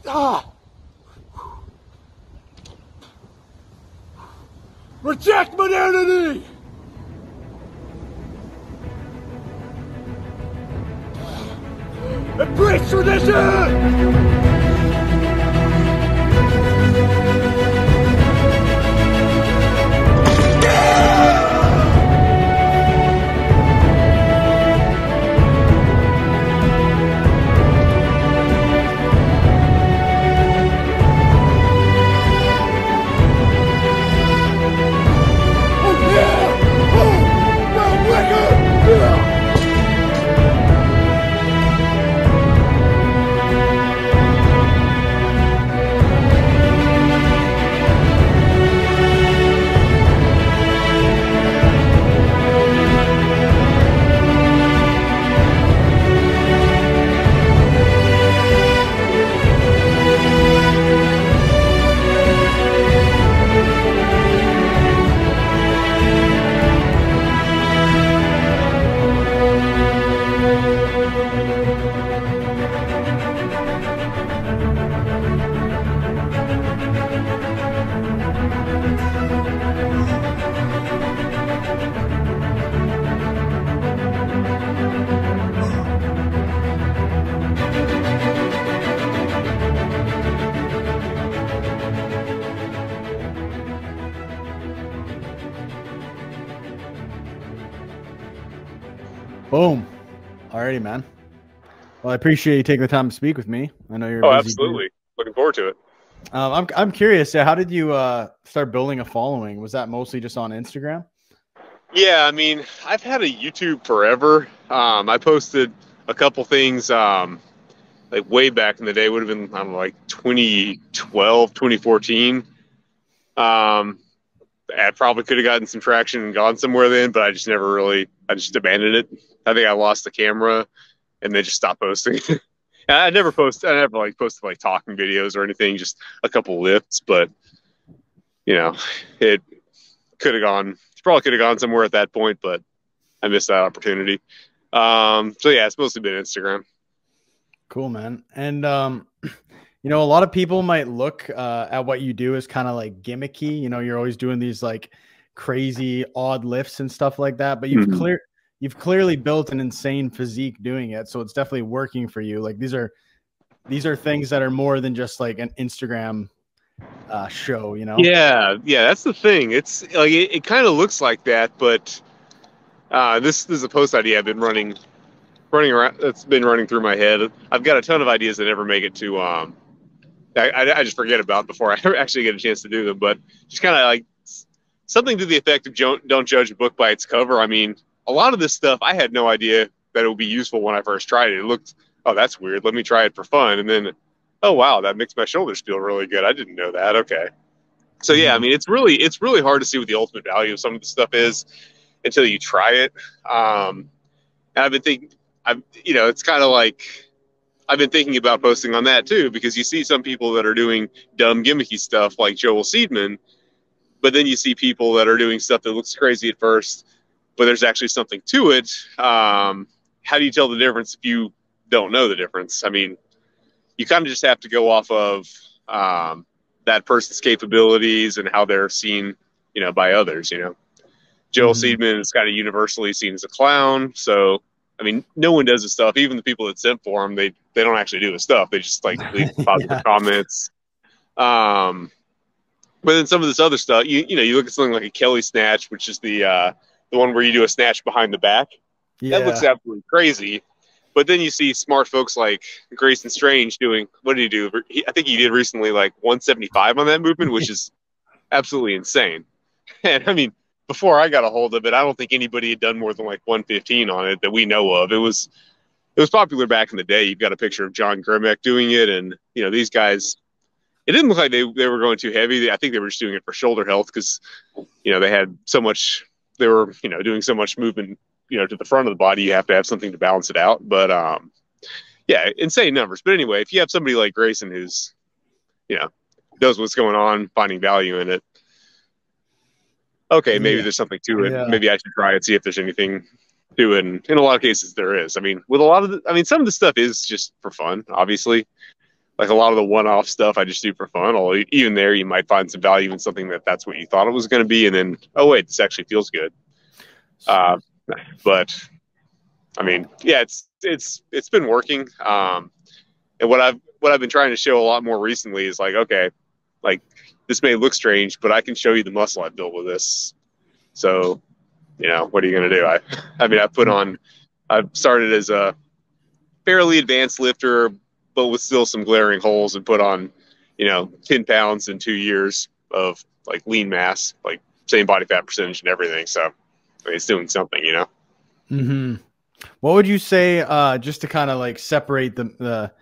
Ah! Reject modernity! Embrace tradition! Boom. Alrighty, man. Well, I appreciate you taking the time to speak with me. I know you're Oh, busy absolutely. dude. Looking forward to it. I'm curious. How did you start building a following? Was that mostly just on Instagram? Yeah, I mean, I've had a YouTube forever. I posted a couple things like way back in the day. Would have been, I don't know, like 2012, 2014. I probably could have gotten some traction and gone somewhere then, but I just never really, I just abandoned it. I think I lost the camera and then just stopped posting. I never posted like talking videos or anything, just a couple lifts, but you know, it could have gone, probably could have gone somewhere at that point, but I missed that opportunity. So yeah, it's mostly been Instagram. Cool, man. And, you know, a lot of people might look at what you do as kind of like gimmicky. You know, you're always doing these like crazy odd lifts and stuff like that, but you've clearly built an insane physique doing it. So it's definitely working for you. Like these are things that are more than just like an Instagram show, you know? Yeah. That's the thing. It's like, it kind of looks like that, but this is a post idea I've been running around. That's been running through my head. I've got a ton of ideas that never make it to, I just forget about before I actually get a chance to do them, but just kind of like something to the effect of don't judge a book by its cover. I mean, a lot of this stuff, I had no idea that it would be useful when I first tried it. It looked, oh, that's weird. Let me try it for fun. And then, oh, wow, that makes my shoulders feel really good. I didn't know that. Okay. So yeah, I mean, it's really hard to see what the ultimate value of some of this stuff is until you try it. And I've been thinking, it's kind of like, I've been thinking about posting on that too, because you see some people that are doing dumb gimmicky stuff like Joel Seedman, but then you see people that are doing stuff that looks crazy at first, but there's actually something to it. How do you tell the difference if you don't know the difference? I mean, you kind of just have to go off of that person's capabilities and how they're seen, by others. Joel Seedman is kind of universally seen as a clown, so I mean, no one does his stuff. Even the people that sent for him, they don't actually do his stuff. They just like leave positive comments. But then some of this other stuff, you look at something like a Kelly snatch, which is the one where you do a snatch behind the back. Yeah. That looks absolutely crazy. But then you see smart folks like Grayson Strange doing, what did he do? I think he did recently like 175 on that movement, which is absolutely insane. And I mean, before I got a hold of it, I don't think anybody had done more than like 115 on it that we know of. It was popular back in the day. You've got a picture of John Grimek doing it, and these guys, it didn't look like they were going too heavy. I think they were just doing it for shoulder health because they had so much. They were doing so much movement to the front of the body. You have to have something to balance it out. But yeah, insane numbers. But anyway, if you have somebody like Grayson who's knows what's going on, finding value in it. Okay, maybe Yeah. there's something to it. Yeah. Maybe I should try it, see if there's anything to it. And in a lot of cases, there is. I mean, with a lot of some of the stuff is just for fun, obviously. Like a lot of the one-off stuff I just do for fun. Although even there, you might find some value in something that's what you thought it was going to be, and then, oh wait, this actually feels good. But I mean, yeah, it's been working. And what I've been trying to show a lot more recently is like, okay, like this may look strange, but I can show you the muscle I built with this. So, what are you going to do? I mean, I've started as a fairly advanced lifter, but with still some glaring holes, and put on, 10 pounds in 2 years of like lean mass, like same body fat percentage and everything. So, I mean, it's doing something, Mm-hmm. What would you say, just to kind of like separate the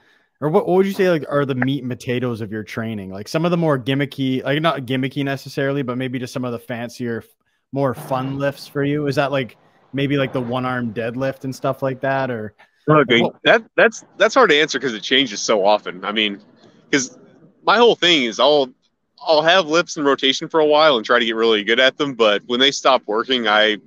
or what would you say like are the meat and potatoes of your training? Like some of the more gimmicky, like not gimmicky necessarily, but maybe just some of the fancier, more fun lifts for you? Is that like maybe like the one-arm deadlift and stuff like that, or Okay, what? that's hard to answer because it changes so often. I mean, because my whole thing is I'll have lifts in rotation for a while and try to get really good at them, but when they stop working, I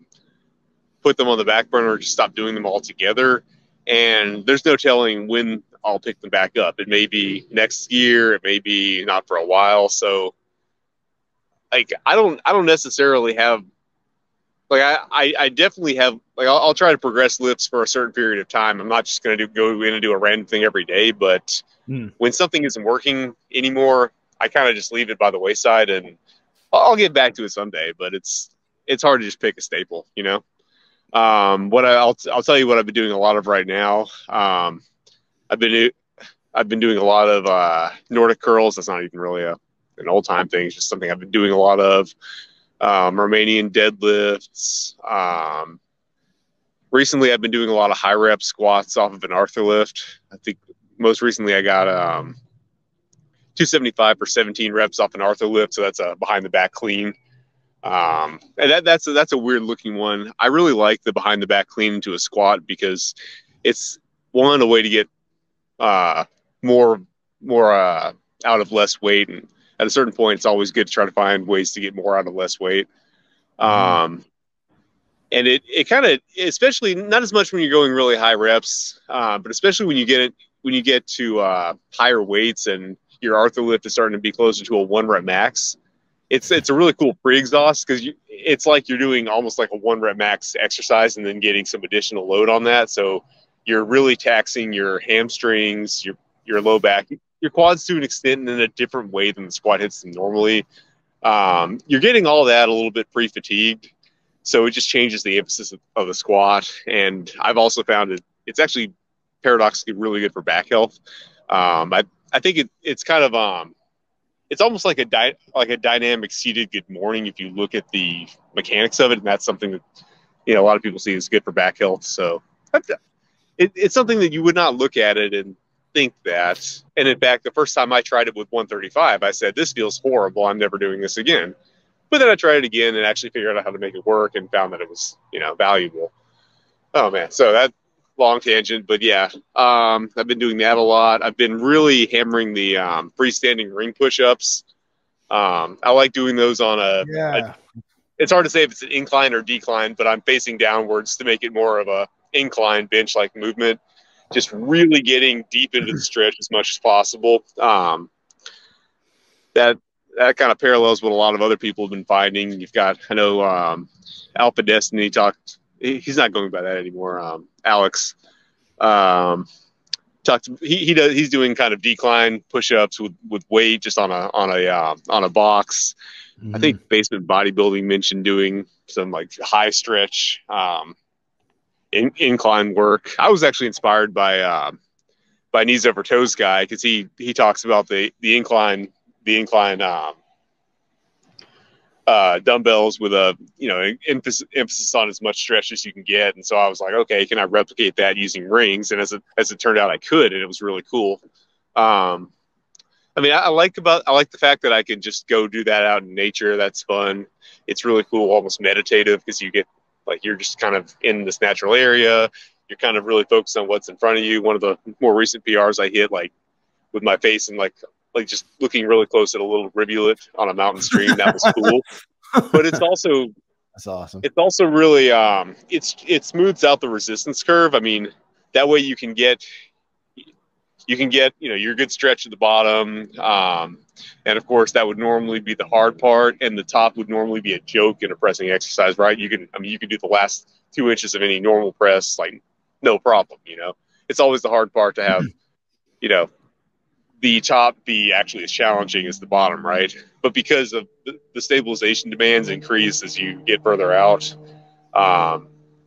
put them on the back burner or just stop doing them altogether. And there's no telling when I'll pick them back up. It may be next year, it may be not for a while. So, like, I don't necessarily have like I definitely have like I'll try to progress lifts for a certain period of time. I'm not just going to go in and do a random thing every day, but when something isn't working anymore, I kind of just leave it by the wayside, and I'll get back to it someday. But it's hard to just pick a staple, I'll tell you what I've been doing a lot of right now. I've been doing a lot of Nordic curls. That's not even really an old time thing. It's just something I've been doing a lot of. Romanian deadlifts. Recently, I've been doing a lot of high rep squats off of an Arthur lift. I think most recently I got 275 for 17 reps off an Arthur lift. So that's a behind the back clean. And that's a weird looking one. I really like the behind the back clean into a squat because it's a way to get more out of less weight, and at a certain point, it's always good to try to find ways to get more out of less weight. And it kind of, especially not as much when you're going really high reps, but especially when you get to higher weights and your Arthur lift is starting to be closer to a 1 rep max. It's a really cool pre-exhaust because it's like you're doing almost like a 1 rep max exercise and then getting some additional load on that. So you're really taxing your hamstrings, your low back, your quads to an extent, and in a different way than the squat hits them normally. You're getting all that a little bit pre-fatigued, so it just changes the emphasis of the squat. And I've also found it's actually paradoxically really good for back health. I think it's kind of it's almost like a dynamic seated good morning if you look at the mechanics of it, and that's something that a lot of people see is good for back health. So it's something that you would not look at it and think that. And in fact, the first time I tried it with 135, I said, this feels horrible. I'm never doing this again. But then I tried it again and actually figured out how to make it work and found that it was, valuable. Oh man. So that long tangent, but yeah, I've been doing that a lot. I've been really hammering the freestanding ring push-ups. I like doing those on it's hard to say if it's an incline or decline, but I'm facing downwards to make it more of a incline bench-like movement. Just really getting deep into the stretch as much as possible. That kind of parallels what a lot of other people have been finding. You've got, I know, Alpha Destiny he's not going by that anymore. Alex he's doing kind of decline push-ups with weight just on a box. Mm-hmm. I think Basement Bodybuilding mentioned doing some like high stretch incline work. I was actually inspired by Knees Over Toes guy because he talks about the incline dumbbells with a emphasis on as much stretch as you can get. And so I was like, okay, can I replicate that using rings? And as it turned out, I could, and it was really cool. I mean, I like the fact that I can just go do that out in nature. That's fun. It's really cool, almost meditative, because you get like you're just kind of in this natural area. You're kind of really focused on what's in front of you. One of the more recent PRs I hit, like with my face in like like just looking really close at a little rivulet on a mountain stream. That was cool. But it's also That's awesome. It's also really it smooths out the resistance curve. I mean, that way you can get your good stretch at the bottom, and of course that would normally be the hard part, and the top would normally be a joke in a pressing exercise, right? You can do the last 2 inches of any normal press like no problem. It's always the hard part to have the top be actually as challenging as the bottom, right? But because of the stabilization demands increase as you get further out,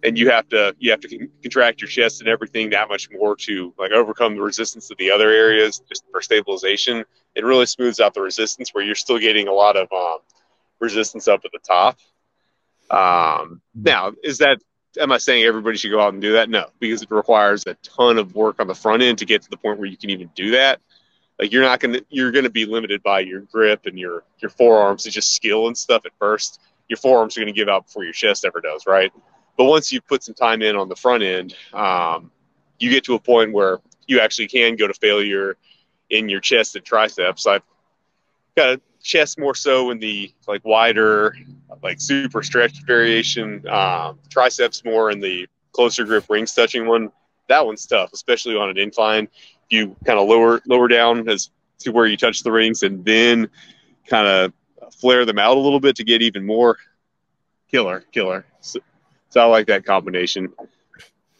and you have to contract your chest and everything that much more to like overcome the resistance of the other areas just for stabilization. It really smooths out the resistance where you're still getting a lot of resistance up at the top. Now, am I saying everybody should go out and do that? No, because it requires a ton of work on the front end to get to the point where you can even do that. Like you're going to be limited by your grip and your forearms. It's just skill and stuff at first. Your forearms are going to give out before your chest ever does, right? But once you put some time in on the front end, you get to a point where you actually can go to failure in your chest and triceps. I've got a chest more so in the like wider, like super stretched variation. Triceps more in the closer grip rings touching one. That one's tough, especially on an incline. You kind of lower down as to where you touch the rings, and then kind of flare them out a little bit to get even more killer. So I like that combination.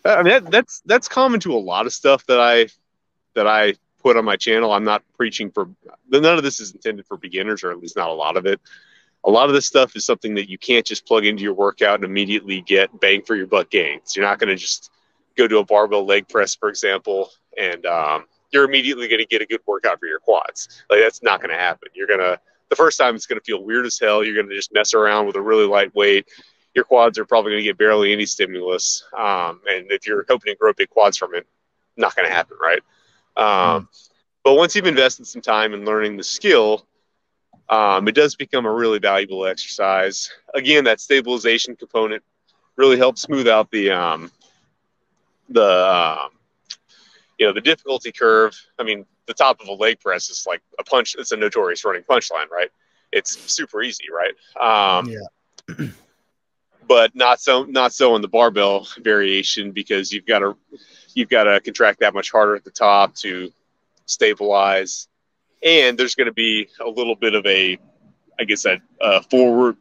I mean, that's common to a lot of stuff that I put on my channel. I'm not preaching for none of this is intended for beginners, or at least not a lot of it. A lot of this stuff is something that you can't just plug into your workout and immediately get bang for your buck gains. You're not going to just go to a barbell leg press, for example, and you're immediately going to get a good workout for your quads. Like that's not going to happen. The first time it's going to feel weird as hell. You're going to just mess around with a really light weight. Your quads are probably going to get barely any stimulus. And if you're hoping to grow big quads from it, not going to happen, right? But once you've invested some time in learning the skill, it does become a really valuable exercise. Again, that stabilization component really helps smooth out the difficulty curve. I mean, the top of a leg press is like a punch. It's a notorious running punch line, right? It's super easy, right? Yeah. But not so in the barbell variation, because you've got to contract that much harder at the top to stabilize, and there's going to be a little bit of a forward.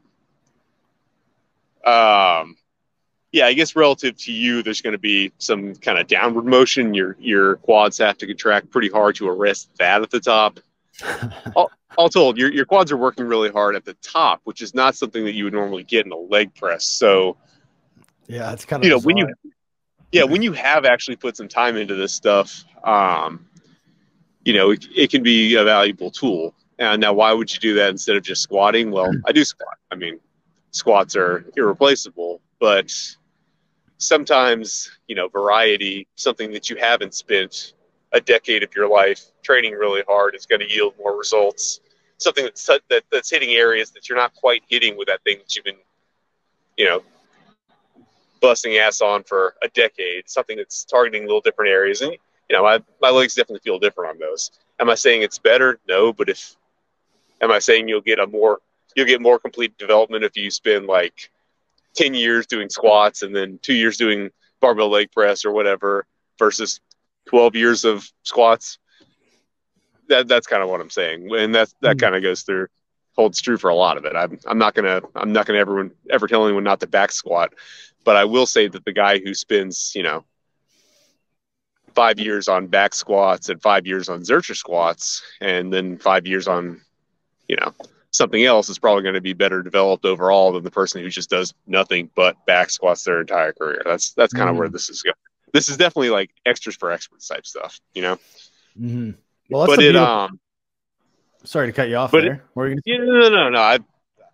I guess relative to you, there's going to be some kind of downward motion. Your quads have to contract pretty hard to arrest that at the top. All told, your quads are working really hard at the top, which is not something that you would normally get in a leg press. So, yeah, it's kind of when you have actually put some time into this stuff, it can be a valuable tool. And now, why would you do that instead of just squatting? Well, I do squat. I mean, squats are irreplaceable, but sometimes, variety, something that you haven't spent a decade of your life training really hard, is going to yield more results. Something that's hitting areas that you're not quite hitting with that thing that you've been, busting ass on for a decade. Something that's targeting little different areas, and my legs definitely feel different on those. Am I saying it's better? No, but am I saying you'll get more complete development if you spend like 10 years doing squats and then 2 years doing barbell leg press or whatever versus 12 years of squats? That's kind of what I'm saying, and that kind of holds true for a lot of it. I'm not gonna ever tell anyone not to back squat, but I will say that the guy who spends 5 years on back squats and 5 years on Zercher squats and then 5 years on something else is probably going to be better developed overall than the person who just does nothing but back squats their entire career. That's kind of where this is going. This is definitely like extras for experts type stuff, Mm-hmm. Well, that's sorry to cut you off there. What are you gonna... No.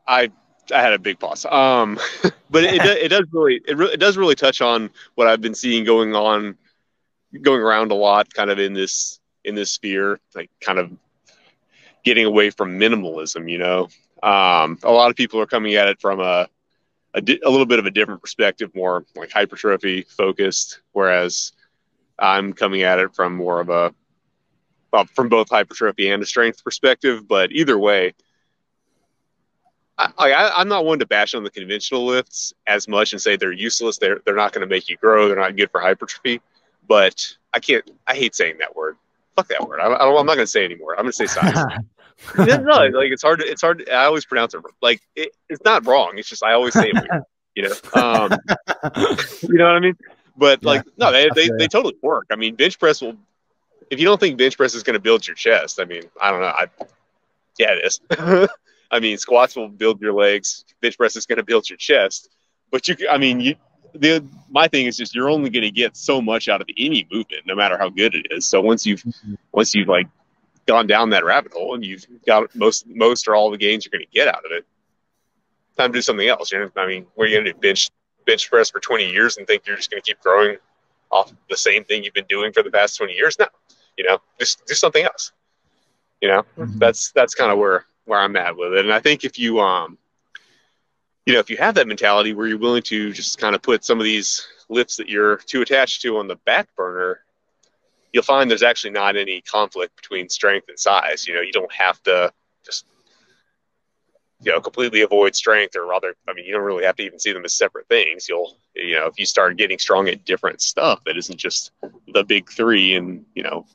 I had a big pause. But it does really touch on what I've been seeing going around a lot, kind of in this sphere, like kind of getting away from minimalism. A lot of people are coming at it from a little bit of a different perspective, more like hypertrophy focused, whereas I'm coming at it from more of a from both hypertrophy and a strength perspective. But either way, I'm not one to bash on the conventional lifts as much and say they're useless. They're not going to make you grow. They're not good for hypertrophy. But I hate saying that word. Fuck that word. I'm not going to say it anymore. I'm going to say size. No, like it's hard. I always pronounce it like it's not wrong. It's just I always say it weird. You know, you know what I mean. But Yeah, like no, they totally work. I mean, bench press will. If you don't think bench press is going to build your chest, I mean, I don't know. Yeah, it is. I mean, squats will build your legs. Bench press is going to build your chest. But my thing is just you're only going to get so much out of any movement, no matter how good it is. So once you've like gone down that rabbit hole and you've got most or all the gains you're going to get out of it, time to do something else. I mean, what are you going to do? Bench press for 20 years and think you're just going to keep growing off the same thing you've been doing for the past 20 years? No, just do something else. That's kind of where I'm at with it. And I think if you if you have that mentality where you're willing to just kind of put some of these lifts that you're too attached to on the back burner, you'll find there's actually not any conflict between strength and size. You don't have to just completely avoid strength, or rather, I mean, you don't really have to even see them as separate things. If you start getting strong at different stuff that isn't just the big three and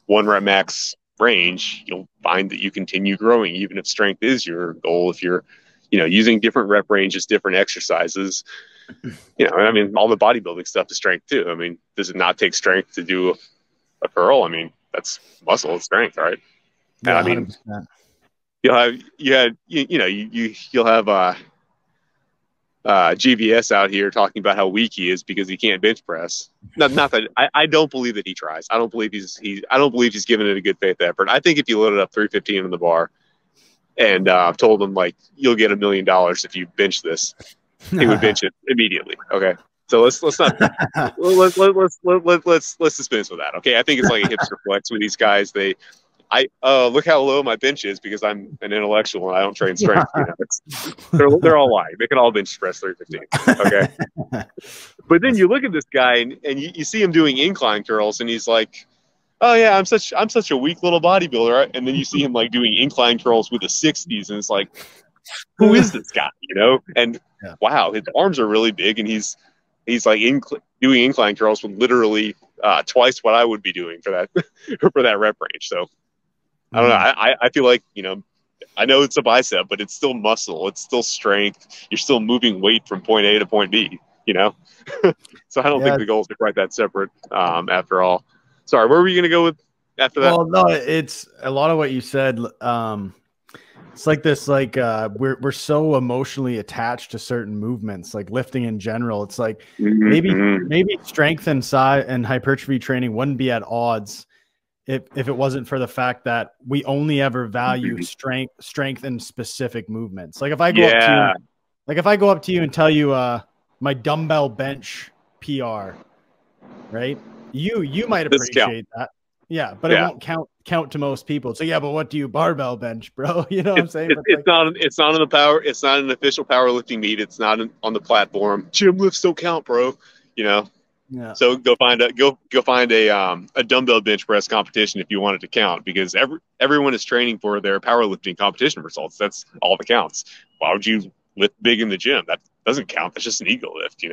1 rep max range, you'll find that you continue growing even if strength is your goal. If you're using different rep ranges, different exercises, I mean, all the bodybuilding stuff is strength too. I mean, does it not take strength to do a curl? I mean, that's muscle strength, right? Yeah, and I mean 100%. you'll have GVS out here talking about how weak he is because he can't bench press. Not that I don't believe that he tries. I don't believe he's given it a good faith effort. I think if you loaded up 315 on the bar and told him like you'll get $1 million if you bench this, he would bench it immediately. Okay, so let's not let's dispense with that. Okay, I think it's like a hipster flex with these guys. Look how low my bench is because I'm an intellectual and I don't train strength. They're all lying. They can all bench press 315. Okay, but then you look at this guy and you see him doing incline curls and he's like, oh yeah, I'm such a weak little bodybuilder. Right? And then you see him like doing incline curls with the 60s and it's like, who is this guy? And wow, his arms are really big and he's like doing incline curls with literally twice what I would be doing for that for that rep range. So I don't know. I feel like, I know it's a bicep, but it's still muscle. It's still strength. You're still moving weight from point A to point B, So I don't think the goals are quite that separate after all. Sorry, where were you going to go with after that? Well, no, it's a lot of what you said. It's like this, like we're so emotionally attached to certain movements, like lifting in general. It's like maybe strength and size and hypertrophy training wouldn't be at odds if it wasn't for the fact that we only ever value strength in specific movements. Like if I go up to you and tell you my dumbbell bench PR, right? You might appreciate that. Yeah, but it won't count to most people. So yeah, but what do you barbell bench, bro? You know what I'm saying? It's not in the power. It's not an official powerlifting meet. It's not on the platform. Gym lifts don't count, bro. Yeah. So go find a dumbbell bench press competition if you want it to count, because everyone is training for their powerlifting competition results. That's all that counts. Why would you lift big in the gym? That doesn't count. That's just an ego lift,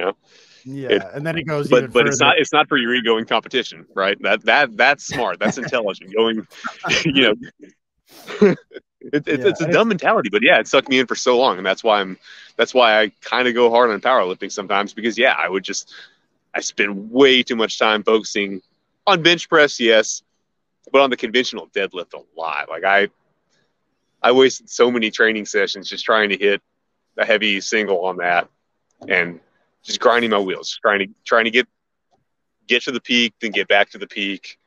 Yeah, and then it goes. But it's not for your ego in competition, right? That's smart. That's intelligent. Going, it's a dumb mentality, but yeah, it sucked me in for so long, and that's why I kind of go hard on powerlifting sometimes, because I spend way too much time focusing on bench press, yes, but on the conventional deadlift a lot. Like I wasted so many training sessions just trying to hit a heavy single on that, and just grinding my wheels, trying to get to the peak, then get back to the peak.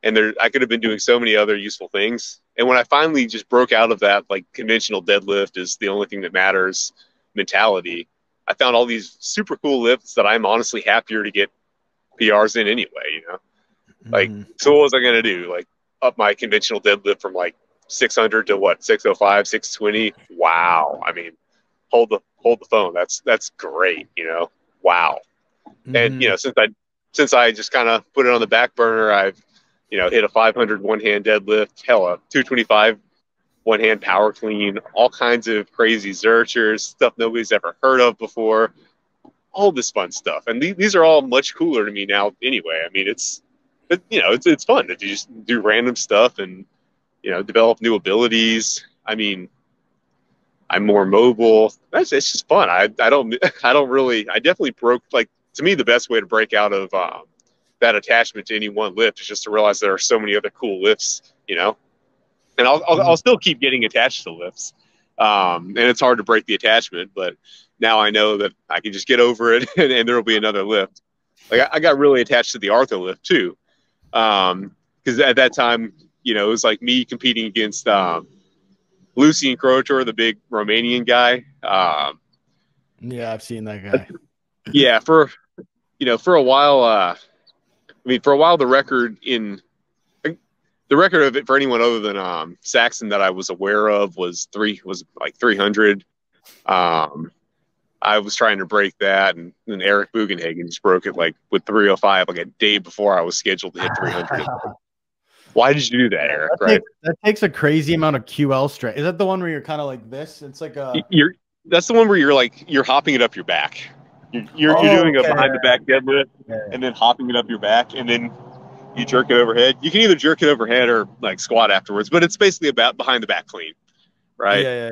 And I could have been doing so many other useful things. And when I finally just broke out of that, like, conventional deadlift is the only thing that matters mentality, I found all these super cool lifts that I'm honestly happier to get PRs in anyway, Like, so what was I going to do? Like, up my conventional deadlift from like 600 to what, 605, 620? Wow. I mean, hold the phone. That's great, Wow. And, since I just kind of put it on the back burner, I've, you know, hit a 500 one-hand deadlift, hell, a 225 one-hand power clean, all kinds of crazy zerchers, stuff nobody's ever heard of before, all this fun stuff. And these are all much cooler to me now anyway. I mean, you know, it's fun if you just do random stuff and, you know, develop new abilities. I mean, I'm more mobile. It's just fun. I definitely broke, like, to me, the best way to break out of that attachment to any one lift is just to realize there are so many other cool lifts, you know, and I'll still keep getting attached to lifts. And it's hard to break the attachment, but now I know that I can just get over it and there will be another lift. Like I got really attached to the Arthur lift too. Cause at that time, you know, it was like me competing against, Lucian Croator, the big Romanian guy. Yeah, I've seen that guy. Yeah. For a while, the record of it for anyone other than Saxon that I was aware of was like 300. I was trying to break that, and then Eric Bugenhagen just broke it like with 305, like a day before I was scheduled to hit 300. Why did you do that, Eric? That takes a crazy amount of QL strength. Is that the one where you're kind of like this? It's like that's the one where you're hopping it up your back. You're doing a behind the back deadlift and then hopping it up your back, and then you jerk it overhead. You can either jerk it overhead or like squat afterwards, but it's basically about behind the back clean, right? Yeah.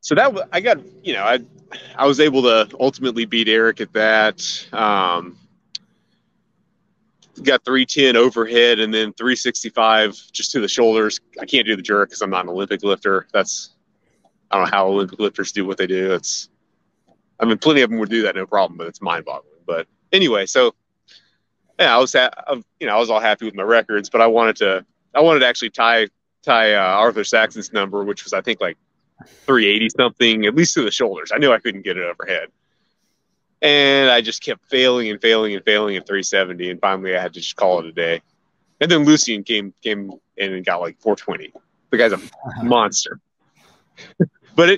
So I was able to ultimately beat Eric at that. Got 310 overhead and then 365 just to the shoulders. I can't do the jerk because I'm not an Olympic lifter. I don't know how Olympic lifters do what they do. Plenty of them would do that, no problem, but it's mind-boggling. But anyway, so yeah, I was all happy with my records, but I wanted to actually tie Arthur Saxon's number, which was I think like 380 something, at least to the shoulders. I knew I couldn't get it overhead. And I just kept failing at 370, and finally I had to just call it a day. And then Lucian came in and got like 420. The guy's a monster. But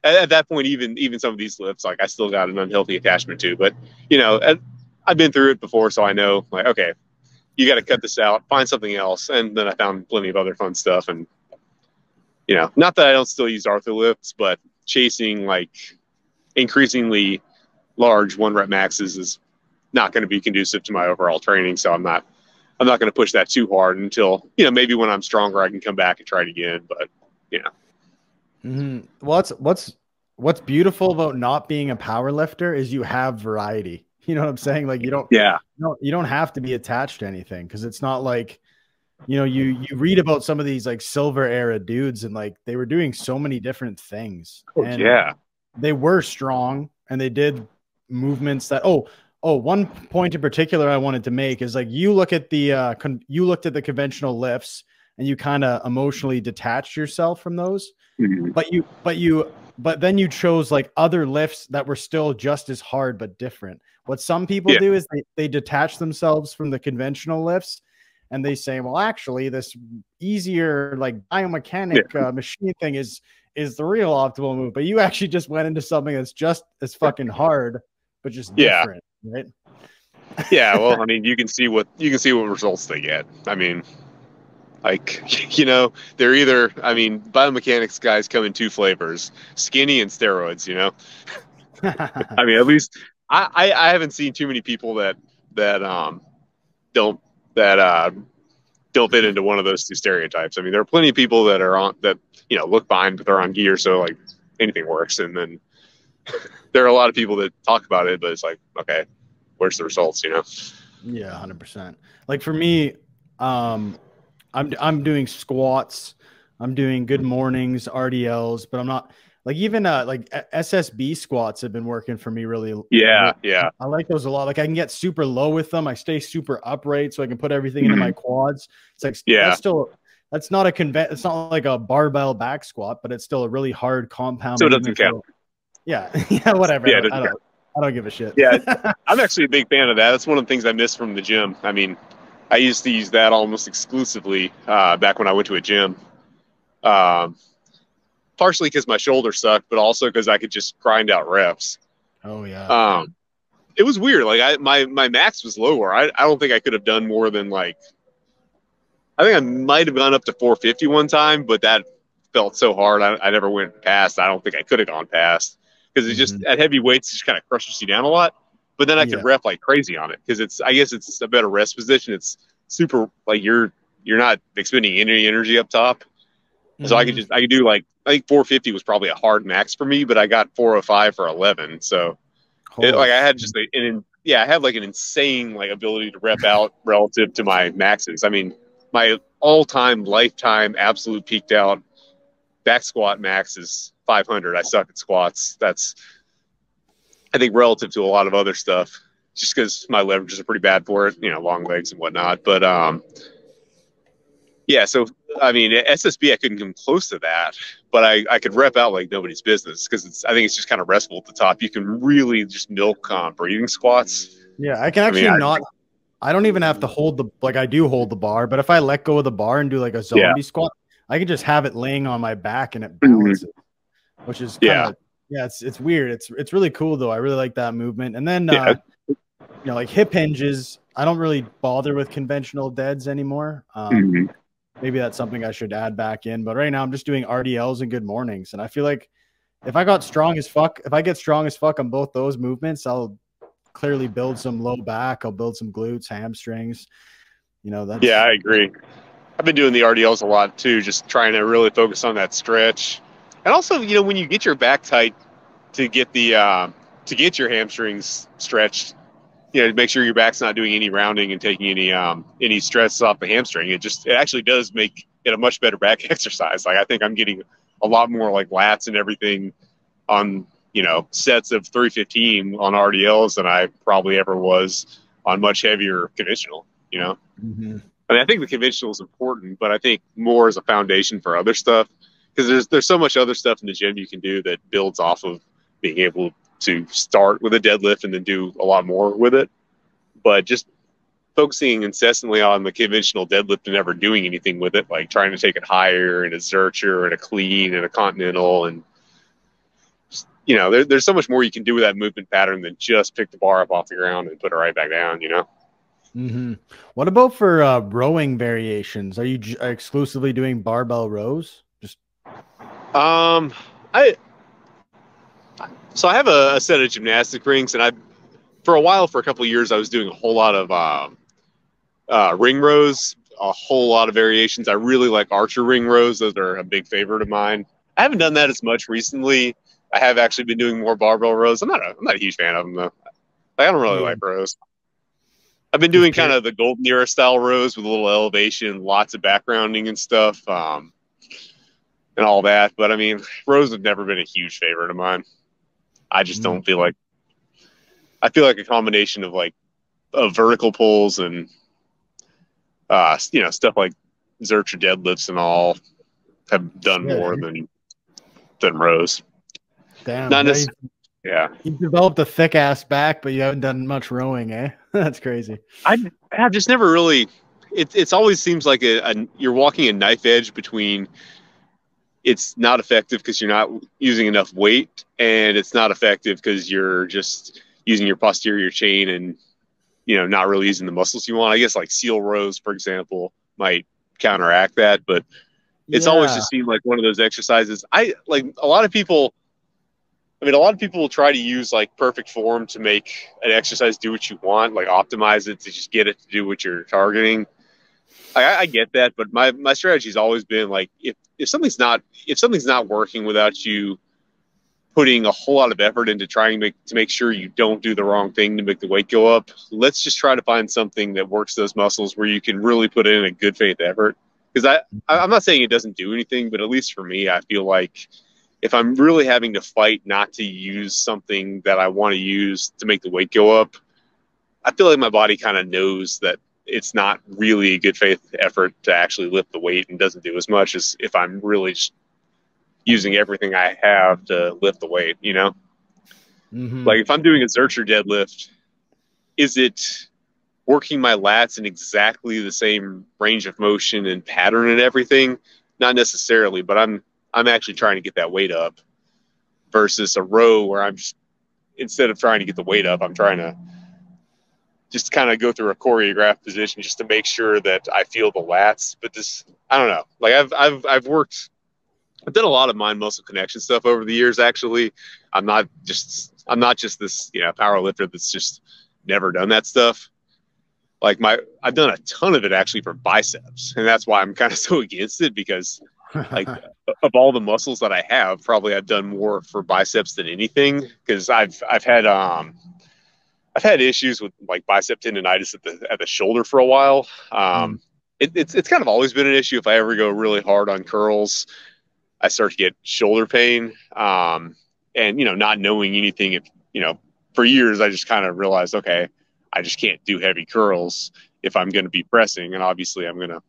at that point, even some of these lifts, like I still got an unhealthy attachment to. But I've been through it before, so I know, like, okay, you got to cut this out, find something else. And then I found plenty of other fun stuff. And not that I don't still use Arthur lifts, but chasing like increasingly large 1-rep maxes is not going to be conducive to my overall training. So I'm not going to push that too hard until, maybe when I'm stronger, I can come back and try it again. But, What's beautiful about not being a power lifter is you have variety. You know what I'm saying? Like you don't have to be attached to anything. Cause it's not like, you read about some of these like silver era dudes and like, they were doing so many different things. And they were strong and they did movements that, one point in particular I wanted to make is like, you looked at the conventional lifts and you kind of emotionally detached yourself from those, but then you chose like other lifts that were still just as hard, but different. What some people do is they detach themselves from the conventional lifts and they say, well, actually this easier, like biomechanic machine thing is the real optimal move. But you actually just went into something that's just as fucking hard, but just different, right? Yeah. Well, I mean, you can see what results they get. I mean, like, they're either, biomechanics guys come in 2 flavors, skinny and steroids, I mean, at least I haven't seen too many people that don't fit into one of those 2 stereotypes. I mean, there are plenty of people that are on that, look fine, but they're on gear. So like anything works. And then there are a lot of people that talk about it, but it's like, okay, where's the results, Yeah, 100%. Like for me, I'm doing squats, I'm doing good mornings, RDLs, but I'm not like even like SSB squats have been working for me really. Yeah. I like those a lot. Like I can get super low with them. I stay super upright so I can put everything into my quads. It's like that's not it's not like a barbell back squat, but it's still a really hard compound. So it doesn't count. Yeah, whatever. Yeah, I don't give a shit. Yeah, I'm actually a big fan of that. That's one of the things I miss from the gym. I mean, I used to use that almost exclusively back when I went to a gym. Partially because my shoulder sucked, but also because I could just grind out reps. Oh yeah. It was weird. Like my max was lower. I don't think I could have done more than like I think I might have gone up to 450 one time, but that felt so hard. I never went past. I don't think I could have gone past because it's just at heavy weights, it just kind of crushes you down a lot. But then I could rep like crazy on it because I guess it's a better rest position. It's super like you're not expending any energy up top. So I could do like, I think 450 was probably a hard max for me, but I got 405 for 11. So I had just I have like an insane like ability to rep out relative to my maxes. I mean, my all-time lifetime absolute peaked out back squat max is 500. I suck at squats. That's, I think, relative to a lot of other stuff, just because my leverages are pretty bad for it, long legs and whatnot. But yeah, so I mean, SSB I couldn't come close to that, but I could rep out like nobody's business because I think it's just kind of restful at the top. You can really just milk breathing squats. Yeah, I can actually I don't even have to hold I do hold the bar, but if I let go of the bar and do like a zombie squat, I can just have it laying on my back and it balances, which is it's weird. It's really cool though. I really like that movement. And then like hip hinges, I don't really bother with conventional deads anymore. Maybe that's something I should add back in, but right now I'm just doing RDLs and good mornings. And I feel like if I get strong as fuck on both those movements, I'll clearly build some low back. I'll build some glutes, hamstrings. That's I agree. I've been doing the RDLs a lot too, just trying to really focus on that stretch. And also, when you get your back tight to get your hamstrings stretched, make sure your back's not doing any rounding and taking any stress off the hamstring. It actually does make it a much better back exercise. Like I think I'm getting a lot more like lats and everything on, sets of 315 on RDLs than I probably ever was on much heavier conventional, I mean, I think the conventional is important, but I think more as a foundation for other stuff, because there's so much other stuff in the gym you can do that builds off of being able to start with a deadlift and then do a lot more with it. But just focusing incessantly on the conventional deadlift and never doing anything with it, like trying to take it higher in a Zercher and a clean and a continental, and there's so much more you can do with that movement pattern than just pick the bar up off the ground and put it right back down. What about for rowing variations? Are you exclusively doing barbell rows? So I have a set of gymnastic rings, and for a couple of years, I was doing a whole lot of ring rows, a whole lot of variations. I really like archer ring rows. Those are a big favorite of mine. I haven't done that as much recently. I have actually been doing more barbell rows. I'm not a huge fan of them though. I don't really like rows. I've been doing kind of the Golden Era style rows with a little elevation, lots of backgrounding and stuff, and all that. But I mean, rows have never been a huge favorite of mine. I just don't feel like. I feel like a combination of vertical pulls and stuff like Zercher deadlifts and all have done more than rows. Damn. Not necessarily. Yeah. You've developed a thick ass back, but you haven't done much rowing, eh? That's crazy. I've just never really. It's always seems like you're walking a knife edge between. It's not effective because you're not using enough weight, and it's not effective because you're just using your posterior chain and not really using the muscles you want. I guess like seal rows, for example, might counteract that, but it's always just seemed like one of those exercises. A lot of people will try to use like perfect form to make an exercise do what you want, like optimize it to just get it to do what you're targeting. I get that, but my strategy has always been like if something's not working without you putting a whole lot of effort into trying to make sure you don't do the wrong thing to make the weight go up, let's just try to find something that works those muscles where you can really put in a good faith effort. Because I'm not saying it doesn't do anything, but at least for me, I feel like if I'm really having to fight not to use something that I want to use to make the weight go up, I feel like my body kind of knows that it's not really a good faith effort to actually lift the weight and doesn't do as much as if I'm really just using everything I have to lift the weight, Like if I'm doing a Zercher deadlift, is it working my lats in exactly the same range of motion and pattern and everything? Not necessarily, but I'm actually trying to get that weight up versus a row where I'm just, instead of trying to get the weight up, I'm trying to just kind of go through a choreographed position just to make sure that I feel the lats. But this, I don't know. Like I've done a lot of mind muscle connection stuff over the years. Actually, I'm not just this power lifter that's just never done that stuff. Like I've done a ton of it actually for biceps, and that's why I'm kind of so against it, because like of all the muscles that I have, probably I've done more for biceps than anything, because I've had issues with like bicep tendonitis at the shoulder for a while. It's kind of always been an issue. If I ever go really hard on curls, I start to get shoulder pain. And not knowing anything, for years I just kind of realized, okay, I just can't do heavy curls if I'm going to be pressing, and obviously I'm going to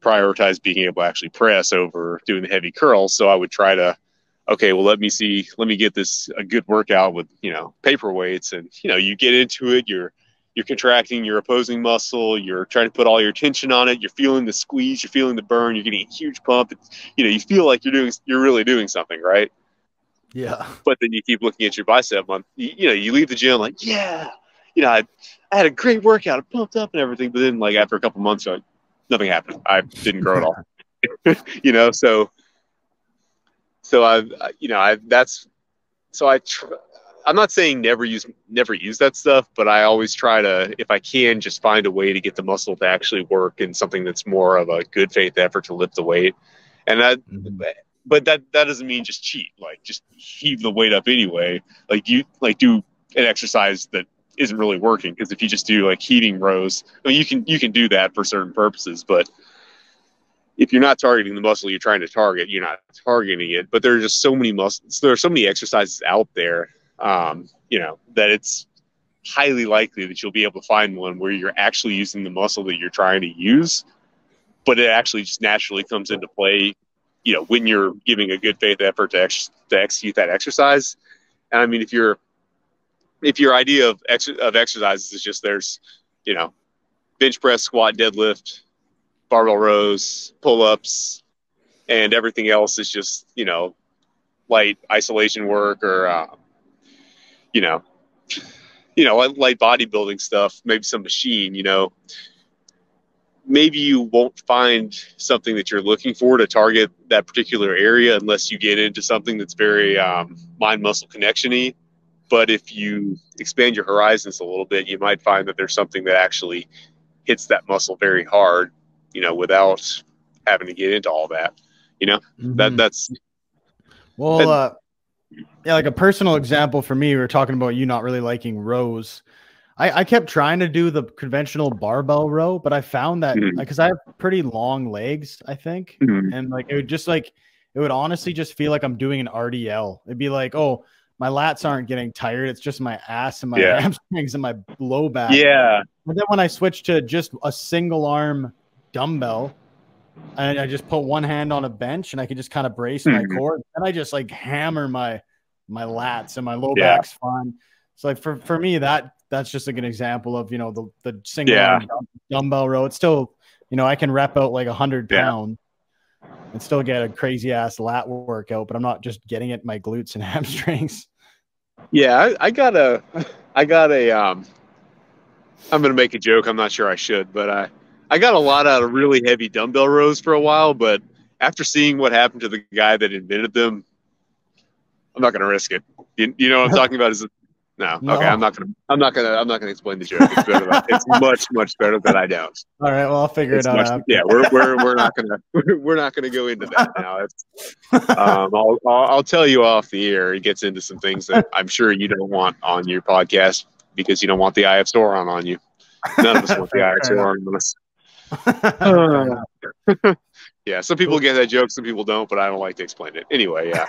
prioritize being able to actually press over doing the heavy curls. So I would try to, okay, well, let me get this a good workout with, paper weights. And, you get into it, you're contracting your opposing muscle, you're trying to put all your tension on it, you're feeling the squeeze, you're feeling the burn, you're getting a huge pump. You feel like you're really doing something, right? Yeah. But then you keep looking at your bicep month, you leave the gym like, yeah, I had a great workout, I pumped up and everything. But then like after a couple months, like, nothing happened. I didn't grow at all. I'm not saying never use that stuff, but I always try to, if I can, just find a way to get the muscle to actually work in something that's more of a good faith effort to lift the weight. And but that doesn't mean just cheat, like just heave the weight up anyway. Like do an exercise that isn't really working, because if you just do like heating rows, I mean, you can do that for certain purposes, but if you're not targeting the muscle you're trying to target, you're not targeting it. But there are just so many muscles, there are so many exercises out there, that it's highly likely that you'll be able to find one where you're actually using the muscle that you're trying to use, but it actually just naturally comes into play, when you're giving a good faith effort to execute that exercise. And I mean, if your idea of exercises is just there's, bench press, squat, deadlift, barbell rows, pull-ups, and everything else is just, light isolation work or, light bodybuilding stuff, maybe some machine, maybe you won't find something that you're looking for to target that particular area unless you get into something that's very mind-muscle connection-y. But if you expand your horizons a little bit, you might find that there's something that actually hits that muscle very hard, without having to get into all that, that's. Well, yeah, like a personal example for me, we were talking about you not really liking rows. I kept trying to do the conventional barbell row, but I found that because I have pretty long legs, I think, and like it would honestly just feel like I'm doing an RDL. It'd be like, oh, my lats aren't getting tired. It's just my ass and my hamstrings and my low back. Yeah. And then when I switched to just a single arm dumbbell, and I just put one hand on a bench and I could just kind of brace my core, and I just like hammer my lats and my low back's fine. So like for me, that's just like an example of, the single arm dumbbell row. It's still, I can rep out like 100 pounds and still get a crazy ass lat workout, but I'm not just getting it in my glutes and hamstrings. Yeah. I got a, I'm going to make a joke. I'm not sure I should, but I got a lot out of really heavy dumbbell rows for a while, but after seeing what happened to the guy that invented them, I'm not going to risk it. You know what I'm talking about? No. Okay. I'm not gonna explain the joke. It's better. It's much better that I don't. All right. Well, I'll figure it out. Yeah. We're not gonna go into that now. I'll tell you off the air. It gets into some things that I'm sure you don't want on your podcast because you don't want the eye of Sauron on you. None of us want the eye of Sauron on us. Yeah, some people get that joke, some people don't, but I don't like to explain it. Anyway, yeah.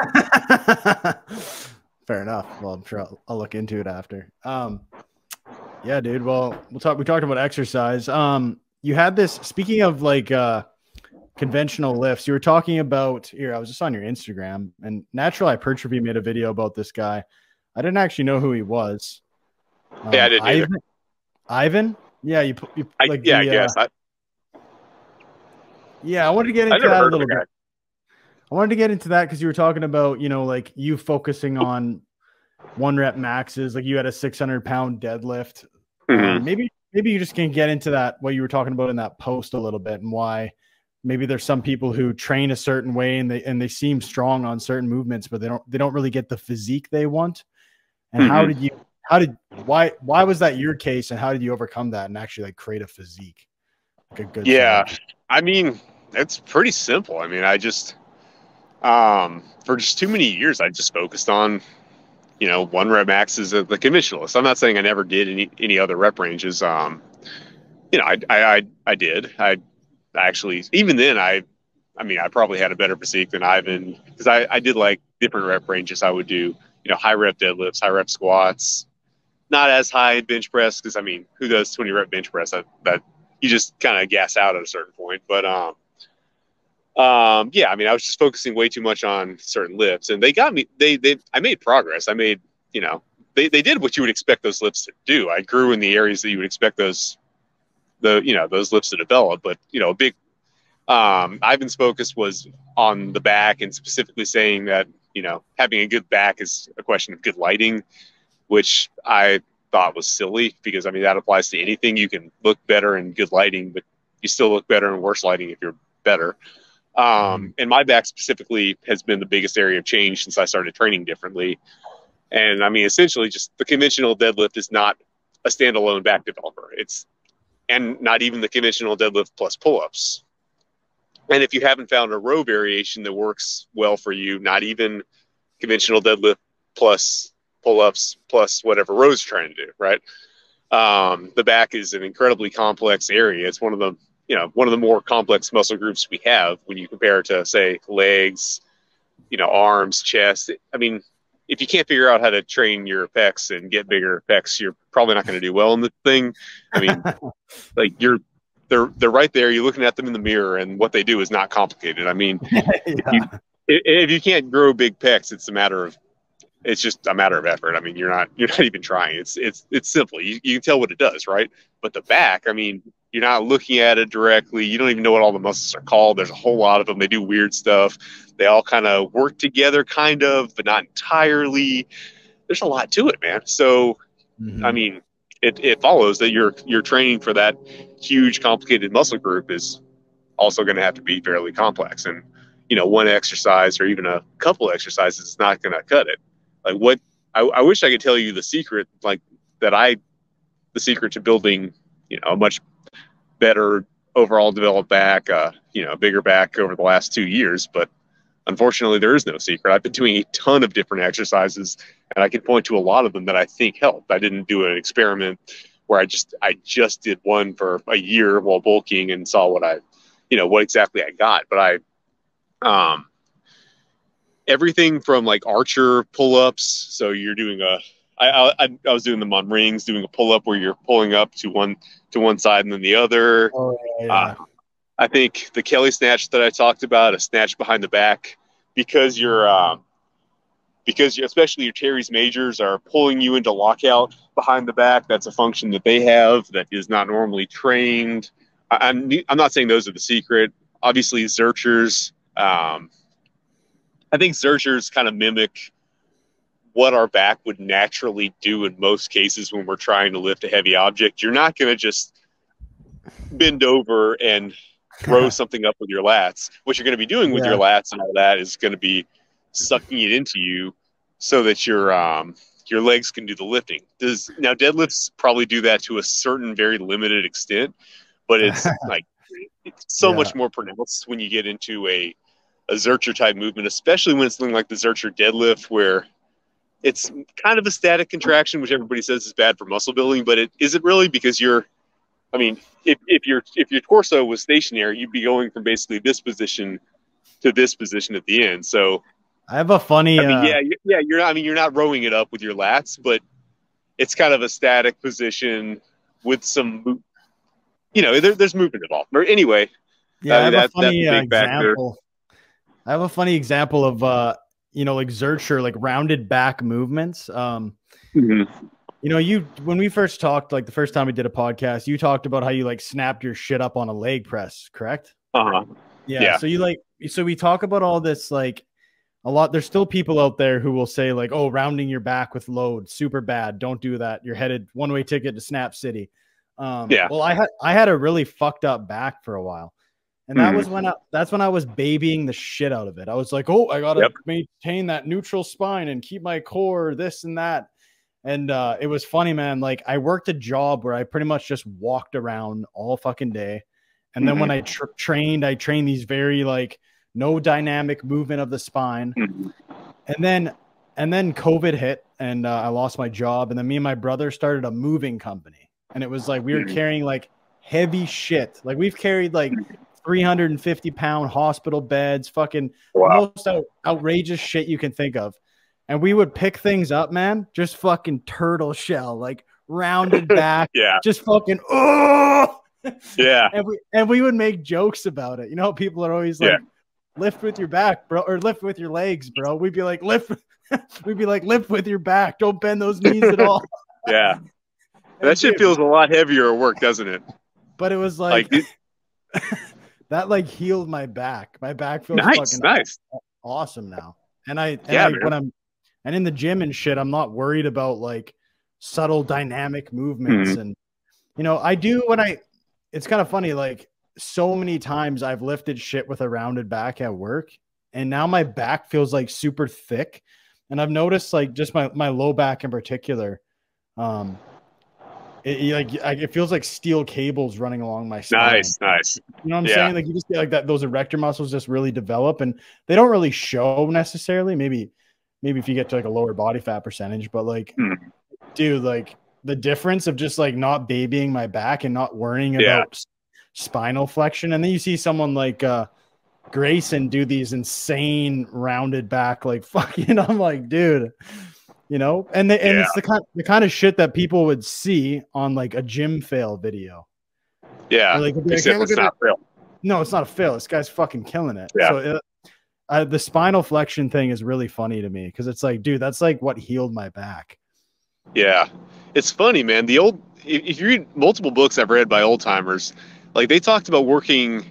Fair enough. Well, I'm sure I'll look into it after. Yeah, dude. Well, we talked about exercise. You had this, speaking of like conventional lifts, you were talking about here. I was just on your Instagram, and Natural Hypertrophy made a video about this guy. I didn't actually know who he was. Yeah, I didn't either. Ivan? Yeah, I guess. Yeah, I wanted to get into that a little bit. I wanted to get into that because you were talking about, like you focusing on 1 rep maxes, like you had a 600-pound deadlift. Maybe maybe you just can get into that, what you were talking about in that post a little bit, and why maybe there's some people who train a certain way and they seem strong on certain movements, but they don't really get the physique they want. And why was that your case, and how did you overcome that and actually like create a physique, like a good Yeah, size? I mean, it's pretty simple. I mean, I just for just too many years, I just focused on, you know, 1 rep maxes of the conventionalist. I'm not saying I never did any other rep ranges. You know, I did. I actually, even then, I mean, I probably had a better physique than Ivan, because I did like different rep ranges. I would do, you know, high rep deadlifts, high rep squats, not as high bench press, because I mean, who does 20 rep bench press? That you just kind of gas out at a certain point. But yeah, I mean, I was just focusing way too much on certain lifts, and they got me. I made progress. I made, you know, they did what you would expect those lifts to do. I grew in the areas that you would expect those lifts to develop. But you know, a big Ivan's focus was on the back, and specifically saying that, you know, having a good back is a question of good lighting, which I thought was silly, because I mean, that applies to anything. You can look better in good lighting, but you still look better in worse lighting if you're better. And my back specifically has been the biggest area of change since I started training differently. And I mean, essentially, just the conventional deadlift is not a standalone back developer. And not even the conventional deadlift plus pull-ups. And if you haven't found a row variation that works well for you, not even conventional deadlift plus pull-ups plus whatever rows you're trying to do, right? The back is an incredibly complex area. It's one of the, you know, one of the more complex muscle groups we have when you compare it to, say, legs, you know, arms, chest. I mean, if you can't figure out how to train your pecs and get bigger pecs, you're probably not going to do well in the thing. I mean, like they're right there. You're looking at them in the mirror, and what they do is not complicated. I mean, Yeah. if you can't grow big pecs, it's just a matter of effort. I mean, you're not even trying. It's simple. You can tell what it does, right? But the back, I mean, you're not looking at it directly. You don't even know what all the muscles are called. There's a whole lot of them. They do weird stuff. They all kind of work together, kind of, but not entirely. There's a lot to it, man. So, I mean, it follows that your training for that huge, complicated muscle group is also going to have to be fairly complex. And, you know, one exercise or even a couple exercises is not going to cut it. Like, what I wish I could tell you the secret, like the secret to building, you know, a much better overall developed back, you know, a bigger back over the last 2 years. But unfortunately, there is no secret. I've been doing a ton of different exercises, and I can point to a lot of them that I think helped. I didn't do an experiment where I just did one for a year while bulking and saw what exactly I got. But everything from like archer pull-ups. So you're doing I was doing them on rings, doing a pull-up where you're pulling up to one side and then the other. Oh, yeah. I think the Kelly snatch that I talked about, a snatch behind the back, because especially your teres majors are pulling you into lockout behind the back. That's a function that they have that is not normally trained. I'm not saying those are the secret. Obviously, Zerchers. I think Zerchers kind of mimic what our back would naturally do in most cases when we're trying to lift a heavy object. You're not going to just bend over and throw something up with your lats. What you're going to be doing with your lats and all that is going to be sucking it into you so that your legs can do the lifting. Now deadlifts probably do that to a certain very limited extent, but it's like it's so much more pronounced when you get into a Zercher type movement, especially when it's something like the Zercher deadlift, where it's kind of a static contraction, which everybody says is bad for muscle building, but it isn't really, because if your torso was stationary, you'd be going from basically this position to this position at the end. So I have a funny. You're not rowing it up with your lats, but it's kind of a static position with some, there's movement involved. But anyway, I have a funny example. I have a funny example of like Zercher, like rounded back movements. When we first talked, like the first time we did a podcast, you talked about how you like snapped your shit up on a leg press, correct? Yeah. So we talk about all this, like a lot. There's still people out there who will say like, oh, rounding your back with load, super bad. Don't do that. You're headed one-way ticket to Snap City. Yeah. Well, I had a really fucked up back for a while. And that was when that's when I was babying the shit out of it. I was like, oh, I gotta maintain that neutral spine and keep my core, this and that. And it was funny, man. Like I worked a job where I pretty much just walked around all fucking day. And then when I trained these very like no dynamic movement of the spine. And then COVID hit and I lost my job. And then me and my brother started a moving company. And it was like we were carrying like heavy shit. Like we've carried like 350-pound hospital beds, fucking the most outrageous shit you can think of. And we would pick things up, man, just fucking turtle shell, like rounded back, just fucking, oh, yeah. And we would make jokes about it. You know, people are always like, lift with your back, bro, or lift with your legs, bro. We'd be like, lift with your back. Don't bend those knees at all. Yeah. That shit feels a lot heavier at work, doesn't it? But it was like that like healed my back. My back feels fucking awesome now. And when I'm in the gym and shit, I'm not worried about like subtle dynamic movements. And you know, I do it's kind of funny, like so many times I've lifted shit with a rounded back at work, and now my back feels like super thick. And I've noticed like just my low back in particular, it feels like steel cables running along my spine. Nice. You know what I'm saying? Like you just get like that, those erector muscles just really develop, and they don't really show necessarily. Maybe if you get to like a lower body fat percentage, but like, dude, like the difference of just like not babying my back and not worrying about spinal flexion. And then you see someone like Grayson do these insane rounded back, like fucking, I'm like, dude, you know, and it's the kind of shit that people would see on like a gym fail video. Yeah. Like, Except it's not real. No, it's not a fail. This guy's fucking killing it. Yeah. So the spinal flexion thing is really funny to me because it's like, dude, that's like what healed my back. Yeah. It's funny, man. If you read multiple books I've read by old timers, like they talked about working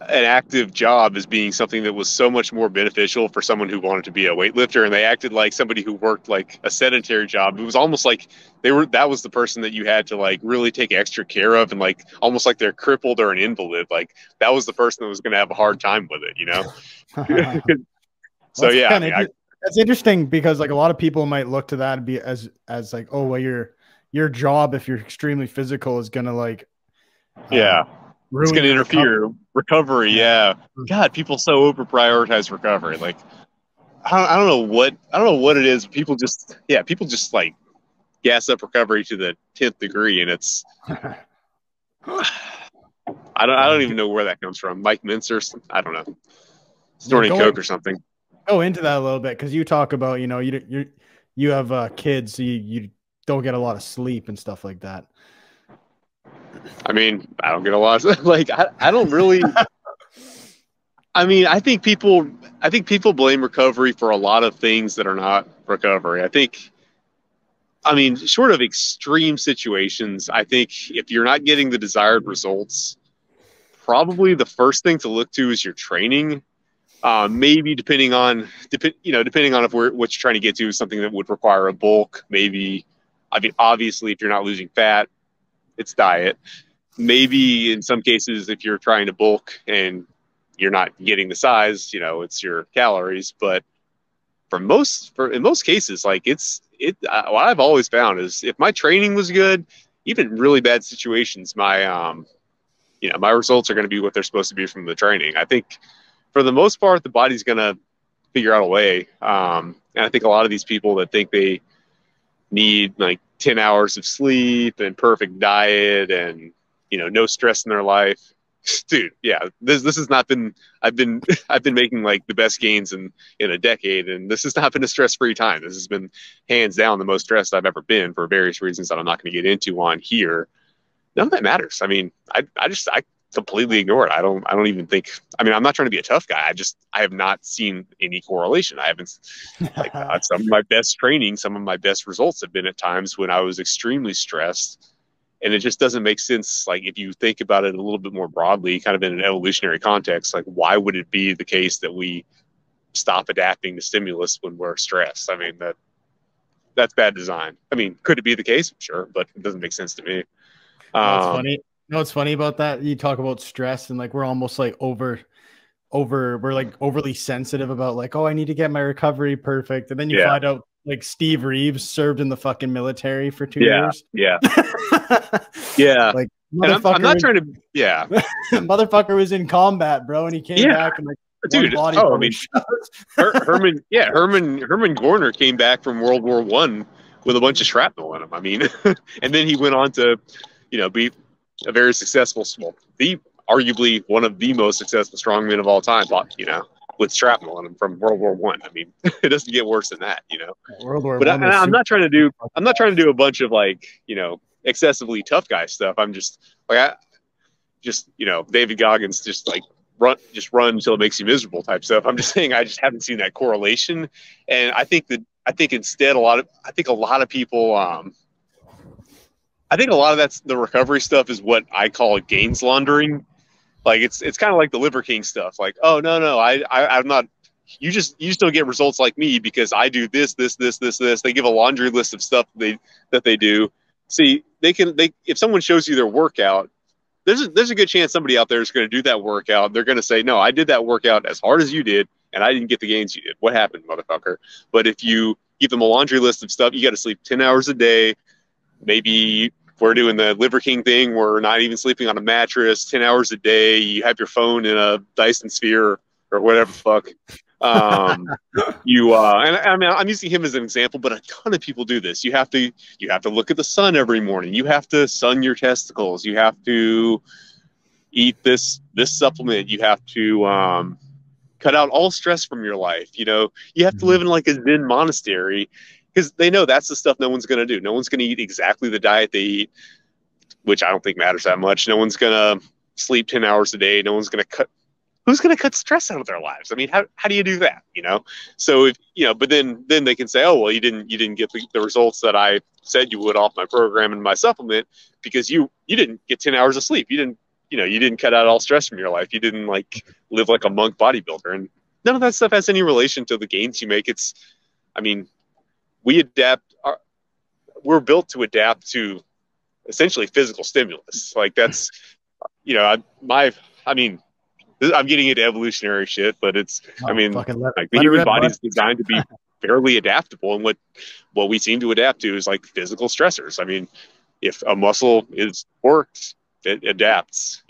an active job as being something that was so much more beneficial for someone who wanted to be a weightlifter, and they acted like somebody who worked like a sedentary job. It was almost like that was the person that you had to like really take extra care of, and like almost like they're crippled or an invalid. Like that was the person that was going to have a hard time with it, you know? So yeah, that's interesting because like a lot of people might look to that and be as like, oh, well, your job, if you're extremely physical, is going to like, it's going to interfere recovery. Yeah. God, people so over prioritize recovery. Like, I don't know what it is. People just like gas up recovery to the 10th degree. And it's, I don't even know where that comes from. Mike Mincer, I don't know, snorting Coke or something. Go into that a little bit. Cause you talk about, you know, you have kids, so you don't get a lot of sleep and stuff like that. I mean, I don't get a lot of, like, I don't really, I mean, I think people blame recovery for a lot of things that are not recovery. I mean, short of extreme situations, I think if you're not getting the desired results, probably the first thing to look to is your training. Maybe depending on if what you're trying to get to is something that would require a bulk, maybe, I mean, obviously if you're not losing fat, it's diet. Maybe in some cases, if you're trying to bulk and you're not getting the size, you know, it's your calories. But in most cases, like what I've always found is if my training was good, even in really bad situations, my results are going to be what they're supposed to be from the training. I think for the most part, the body's going to figure out a way. And I think a lot of these people that think they need like 10 hours of sleep and perfect diet and, you know, no stress in their life, dude. Yeah. This has not been, I've been making like the best gains in a decade. And this has not been a stress-free time. This has been hands down the most stressed I've ever been for various reasons that I'm not going to get into on here. None of that matters. I mean, I completely ignore it. I don't even think, I mean, I'm not trying to be a tough guy. I have not seen any correlation. I haven't, like, some of my best training, some of my best results have been at times when I was extremely stressed. And it just doesn't make sense. Like, if you think about it a little bit more broadly, kind of in an evolutionary context, like, why would it be the case that we stop adapting to stimulus when we're stressed? I mean, that's bad design. I mean, could it be the case? Sure, but it doesn't make sense to me. No, it's Um, funny. No, it's funny about that. You talk about stress and like we're almost like we're like overly sensitive about like, oh, I need to get my recovery perfect. And then you yeah, find out like Steve Reeves served in the fucking military for 2 yeah, years. yeah, yeah. Like And I'm motherfucker not was trying to, yeah, motherfucker was in combat, bro, and he came yeah, back and like one dude. Oh, I bodybuilder mean, shot. Herman, yeah, Herman Gorner came back from World War One with a bunch of shrapnel in him. I mean, and then he went on to, be a very successful, well, the arguably one of the most successful strongmen of all time. With shrapnel in him from World War One. I mean, it doesn't get worse than that. World War But One and was I'm super. not trying to do, a bunch of like, excessively tough guy stuff. I'm just like David Goggins, just like run until it makes you miserable type stuff. I'm just saying I just haven't seen that correlation, and I think instead I think a lot of people I think a lot of that's the recovery stuff is what I call gains laundering. Like it's kind of like the Liver King stuff. Like, oh no, I'm not. You just don't get results like me because I do this. They give a laundry list of stuff that they do. See, they if someone shows you their workout, there's a good chance somebody out there is going to do that workout. They're going to say, no, I did that workout as hard as you did, and I didn't get the gains you did. What happened, motherfucker? But if you give them a laundry list of stuff, you got to sleep 10 hours a day. Maybe we're doing the Liver King thing. We're not even sleeping on a mattress 10 hours a day. You have your phone in a Dyson sphere or whatever the fuck. And I mean, I'm using him as an example, but a ton of people do this. You have to look at the sun every morning. You have to sun your testicles. You have to eat this supplement. You have to cut out all stress from your life. You have to live in like a Zen monastery because they know that's the stuff no one's going to do. No one's going to eat exactly the diet they eat, which I don't think matters that much. No one's going to sleep 10 hours a day. No one's going to cut. Who's going to cut stress out of their lives? I mean, how do you do that? So if but then they can say, oh well, you didn't get the results that I said you would off my program and my supplement because you didn't get 10 hours of sleep. You didn't cut out all stress from your life. You didn't like live like a monk bodybuilder, and none of that stuff has any relation to the gains you make. I mean, we're built to adapt to essentially physical stimulus. Like that's, I'm getting into evolutionary shit, but like the Let it human rip, body bud. is designed to be fairly adaptable, and what we seem to adapt to is like physical stressors. I mean, if a muscle is worked, it adapts.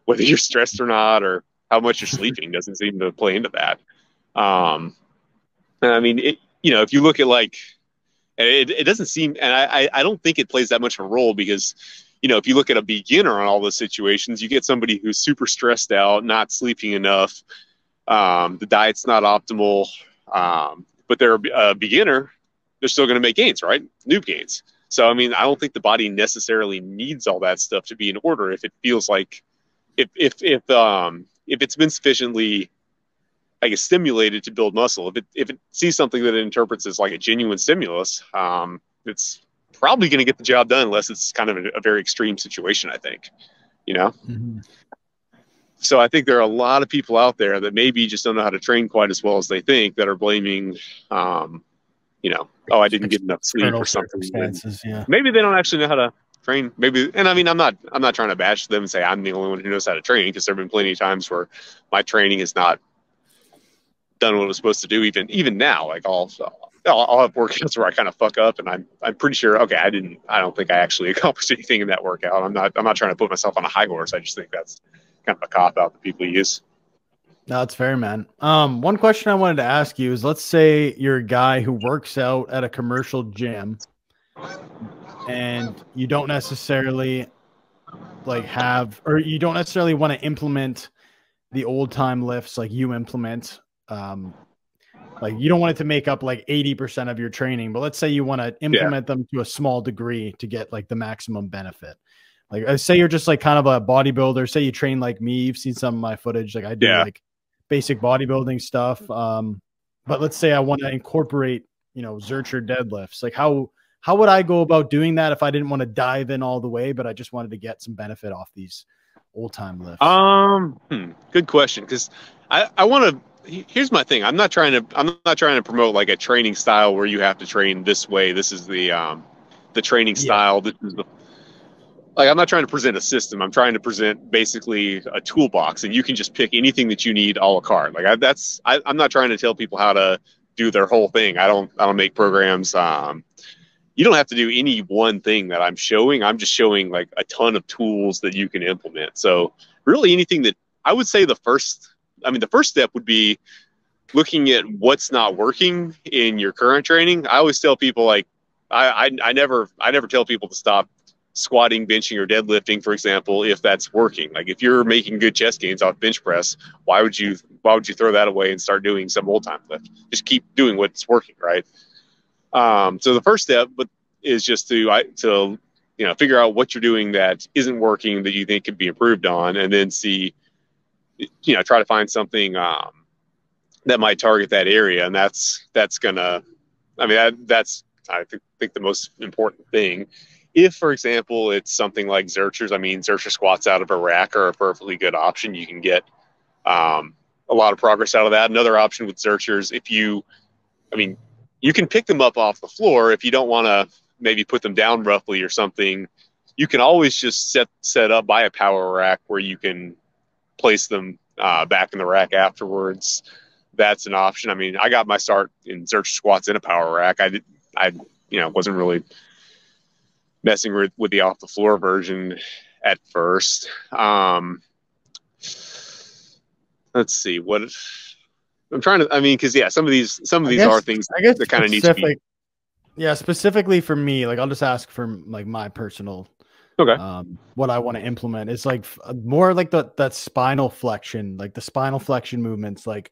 Whether you're stressed or not, or how much you're sleeping doesn't seem to play into that. And I mean, if you look at like, it doesn't seem, and I don't think it plays that much of a role because if you look at a beginner on all those situations, you get somebody who's super stressed out, not sleeping enough, the diet's not optimal, but they're a beginner, they're still going to make gains, right? Noob gains. So, I mean, I don't think the body necessarily needs all that stuff to be in order if it feels like, if it's been sufficiently, I guess, stimulated to build muscle. If it sees something that it interprets as like a genuine stimulus, it's probably going to get the job done unless it's kind of a very extreme situation, I think, Mm-hmm. So I think there are a lot of people out there that maybe just don't know how to train quite as well as they think that are blaming, oh, I didn't get enough sleep or something. Yeah. Maybe they don't actually know how to train. Maybe, and I mean, I'm not trying to bash them and say I'm the only one who knows how to train because there have been plenty of times where my training has not done what it was supposed to do. Even now, like I'll have workouts where I kind of fuck up, and I'm pretty sure. Okay, I don't think I actually accomplished anything in that workout. I'm not trying to put myself on a high horse. I just think that's kind of a cop out that people use. No, it's fair, man. One question I wanted to ask you is, let's say you're a guy who works out at a commercial gym, and you don't necessarily you don't necessarily want to implement the old time lifts like you implement. Like you don't want it to make up like 80% of your training, but let's say you want to implement them to a small degree to get like the maximum benefit. Like say you're just like kind of a bodybuilder, say you train like me, you've seen some of my footage. Like I do like basic bodybuilding stuff. But let's say I want to incorporate, Zercher deadlifts. Like how would I go about doing that if I didn't want to dive in all the way, but I just wanted to get some benefit off these old time lifts? Good question. Cause I want to, here's my thing. I'm not trying to promote like a training style where you have to train this way. This is the training style. This is like, I'm not trying to present a system. I'm trying to present basically a toolbox, and you can just pick anything that you need a la carte. Like I'm not trying to tell people how to do their whole thing. I don't make programs. You don't have to do any one thing that I'm showing. I'm just showing like a ton of tools that you can implement. So really anything that I would say the first step would be looking at what's not working in your current training. I always tell people, like, I never tell people to stop squatting, benching, or deadlifting, for example, if that's working. Like, if you're making good chest gains off bench press, why would you throw that away and start doing some old time lift? Just keep doing what's working, right? So the first step is just to figure out what you're doing that isn't working that you think could be improved on, and then try to find something that might target that area, and that's gonna. That's I think the most important thing. If, for example, it's something like Zerchers, Zercher squats out of a rack are a perfectly good option. You can get a lot of progress out of that. Another option with Zerchers, you can pick them up off the floor. If you don't want to maybe put them down roughly or something, you can always just set up by a power rack where you can place them back in the rack afterwards. That's an option. I got my start in Zercher squats in a power rack. I wasn't really messing with the off the floor version at first. Let's see what I'm trying to. Because some of these are things that kind of need to be. Yeah, specifically for me, like, I'll just ask for like my personal. Okay. What I want to implement is like more like that spinal flexion, like the spinal flexion movements, like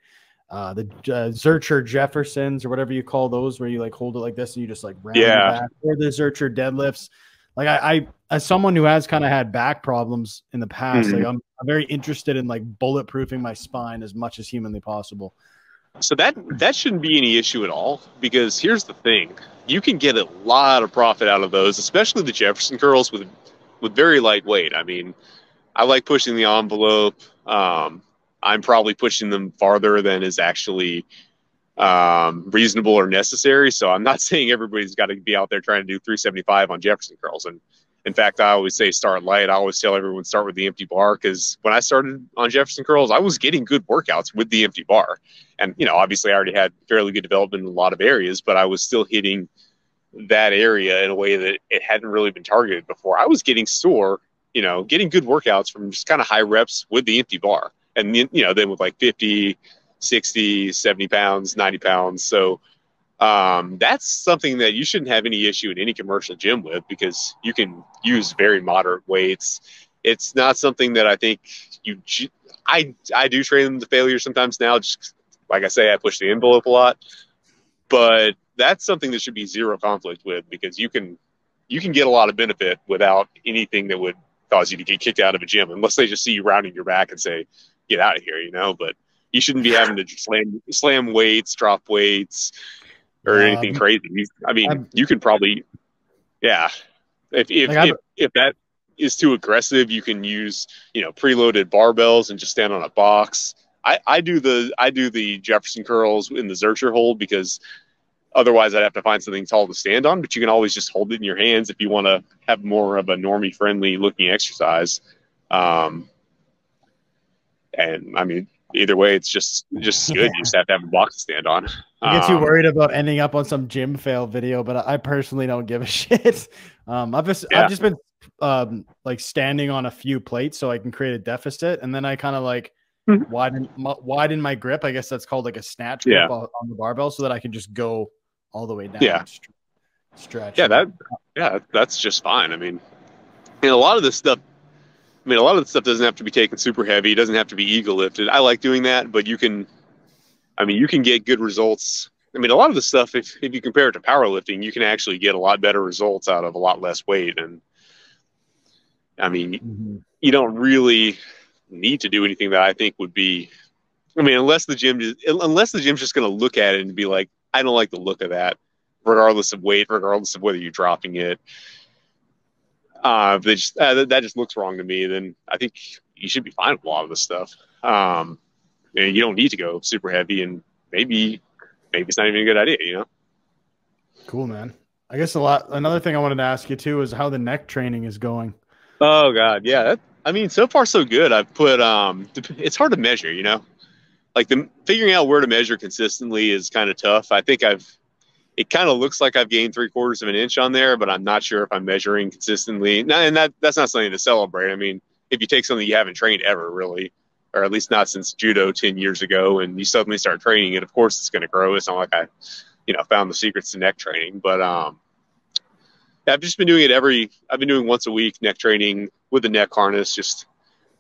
the Zercher Jeffersons or whatever you call those, where you like hold it like this and you just like round your back, or the Zercher deadlifts. Like I as someone who has kind of had back problems in the past, like I'm very interested in like bulletproofing my spine as much as humanly possible. So that shouldn't be any issue at all, because here's the thing. You can get a lot of profit out of those, especially the Jefferson curls with very light weight. I like pushing the envelope. I'm probably pushing them farther than is actually reasonable or necessary. So I'm not saying everybody's got to be out there trying to do 375 on Jefferson curls. And in fact, I always say start light. I always tell everyone start with the empty bar, because when I started on Jefferson curls, I was getting good workouts with the empty bar. And, obviously I already had fairly good development in a lot of areas, but I was still hitting that area in a way that it hadn't really been targeted before. I was getting getting good workouts from just kind of high reps with the empty bar. And then with like 50, 60, 70 pounds, 90 pounds. So that's something that you shouldn't have any issue in any commercial gym with, because you can use very moderate weights. It's not something that I think I do train them to failure sometimes now. Just like I say, I push the envelope a lot, but that's something that should be zero conflict with, because you can get a lot of benefit without anything that would cause you to get kicked out of a gym, unless they just see you rounding your back and say, get out of here, but you shouldn't be having to slam weights, drop weights, or anything crazy. You can probably, if that is too aggressive, you can use, preloaded barbells and just stand on a box. I do the Jefferson curls in the Zercher hold, because otherwise I'd have to find something tall to stand on, but you can always just hold it in your hands if you want to have more of a normie friendly looking exercise. And either way, it's just good. You just have to have a box to stand on. I get you worried about ending up on some gym fail video, but I personally don't give a shit. I've just been like standing on a few plates so I can create a deficit, and then I kind of like widen my grip. I guess that's called like a snatch grip on the barbell, so that I can just go all the way down. Yeah. Stretch. That's just fine. A lot of this stuff. A lot of the stuff doesn't have to be taken super heavy. It doesn't have to be ego lifted. I like doing that, but you can get good results. A lot of the stuff, if you compare it to powerlifting, you can actually get a lot better results out of a lot less weight. And you don't really need to do anything that I think would be, unless the gym's just going to look at it and be like, I don't like the look of that, regardless of weight, regardless of whether you're dropping it. That just looks wrong to me. Then I think you should be fine with a lot of this stuff. And you don't need to go super heavy, and maybe it's not even a good idea, Cool, man. I guess another thing I wanted to ask you too is how the neck training is going. Oh God, yeah. I mean, so far so good. I've put it's hard to measure, like the figuring out where to measure consistently is kind of tough. I think it kind of looks like I've gained 3/4 of an inch on there, but I'm not sure if I'm measuring consistently. And that's not something to celebrate. I mean, if you take something you haven't trained ever really, or at least not since judo 10 years ago, and you suddenly start training it, of course it's going to grow. It's not like I, found the secrets to neck training, but I've just been doing I've been doing once a week neck training with the neck harness, just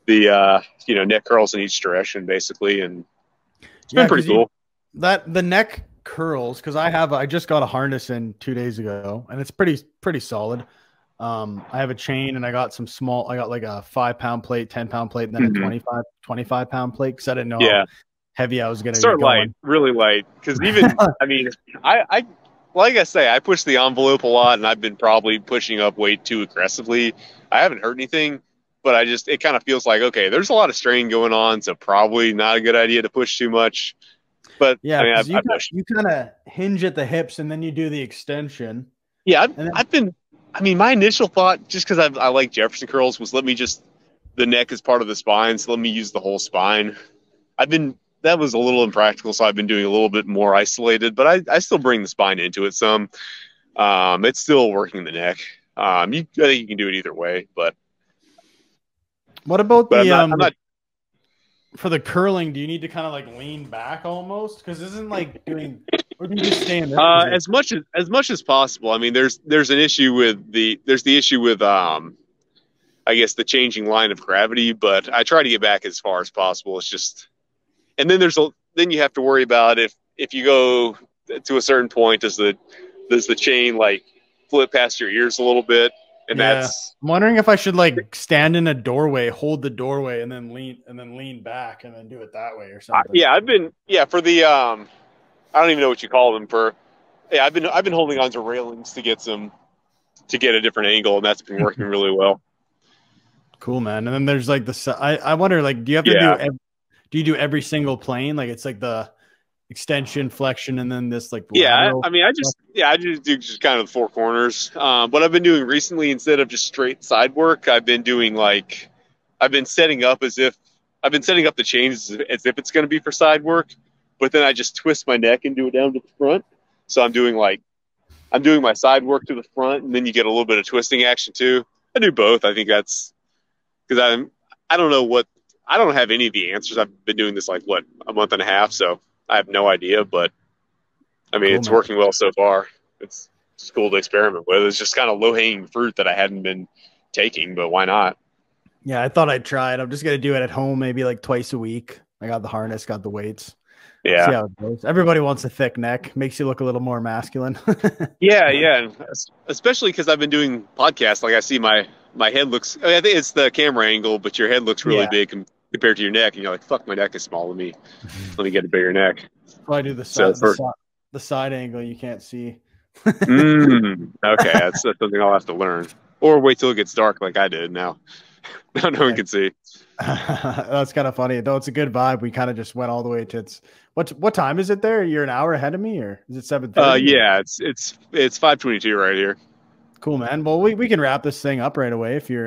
the, neck curls in each direction basically. And it's been pretty cool. The neck curls, because I just got a harness in 2 days ago, and it's pretty solid. I have a chain, and I got like a 5-pound plate, 10-pound plate, and then a 25-pound plate, because I didn't know how heavy I was going to start light, really light. Because even, I mean, I like I say, I push the envelope a lot, and I've been probably pushing up weight too aggressively. I haven't hurt anything, but it kind of feels like, okay, there's a lot of strain going on, so probably not a good idea to push too much. But yeah, I mean, you kind of hinge at the hips, and then you do the extension. Yeah, my initial thought, just because I like Jefferson curls, was the neck is part of the spine, so let me use the whole spine. That was a little impractical, so I've been doing a little bit more isolated, but I still bring the spine into it some. It's still working the neck. I think you can do it either way, but. What about I'm not for the curling? Do you need to kind of like lean back almost? Because isn't like doing, or do you just stand there? As much as possible. I mean, there's the issue with I guess the changing line of gravity, but I try to get back as far as possible. It's just, and then then you have to worry about if you go to a certain point, does the chain like flip past your ears a little bit? And that's, I'm wondering if I should like stand in a doorway, hold the doorway, and then lean back, and then do it that way or something. for the I don't even know what you call them I've been holding on to railings to get a different angle, and that's been working really well. Cool, man. And then there's like I wonder, like, do you have to do you do every single plane? Like it's like the extension, flexion, and then this like lateral? I just do just kind of the four corners. What I've been doing recently, instead of just straight side work, I've been setting up the chains as if it's going to be for side work, but then I just twist my neck and do it down to the front. So I'm doing my side work to the front, and then you get a little bit of twisting action too. I do both. I think that's because I don't have any of the answers. I've been doing this like a month and a half, so I have no idea, but I mean, it's working well so far. It's cool to experiment with. It's just kind of low-hanging fruit that I hadn't been taking, but why not? Yeah, I thought I'd try it. I'm just going to do it at home, maybe like twice a week. I got the harness, got the weights. Yeah. See how it goes. Everybody wants a thick neck. Makes you look a little more masculine. Yeah. And especially because I've been doing podcasts. Like I see my head looks, I think it's the camera angle, but your head looks really big compared to your neck. And you're like, fuck, my neck is small. Let me get a bigger neck. Well, I do the side angle you can't see. Okay, that's something I'll have to learn. Or wait till it gets dark like I did now. Now no one can see. That's kind of funny. Though it's a good vibe. We kind of just went all the way to what time is it there? You're an hour ahead of me, or is it 7:30? Yeah, it's 5:22 right here. Cool, man. Well, we can wrap this thing up right away if you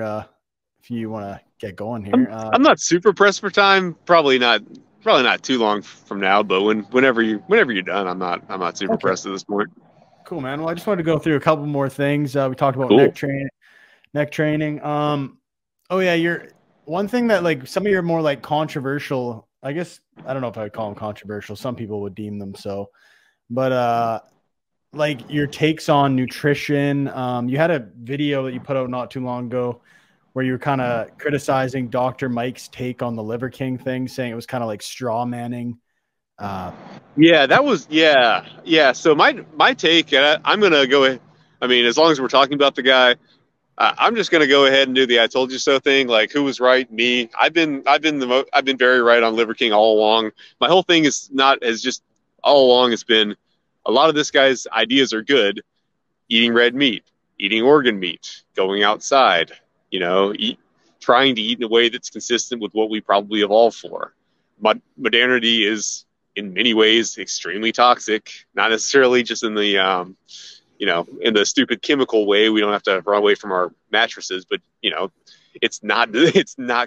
want to get going here. I'm not super pressed for time. Probably not too long from now, but whenever you're done, I'm not super pressed at this point. Cool, man. Well, I just wanted to go through a couple more things. We talked about neck training. Oh yeah, one thing that like some of your more like controversial, I guess, I don't know if I would call them controversial. Some people would deem them so, but like your takes on nutrition. You had a video that you put out not too long ago where you were kind of criticizing Dr. Mike's take on the Liver King thing, saying it was kind of like straw manning. Yeah. So my take, and I'm gonna go ahead. I mean, as long as we're talking about the guy, I'm just gonna go ahead and do the "I told you so" thing. Like, who was right? Me. I've been very right on Liver King all along. My whole thing has just all along has been a lot of this guy's ideas are good. Eating red meat, eating organ meat, going outside. Trying to eat in a way that's consistent with what we probably evolved for. Modernity is in many ways extremely toxic, not necessarily just in the you know, in the stupid chemical way, we don't have to run away from our mattresses, but you know, it's not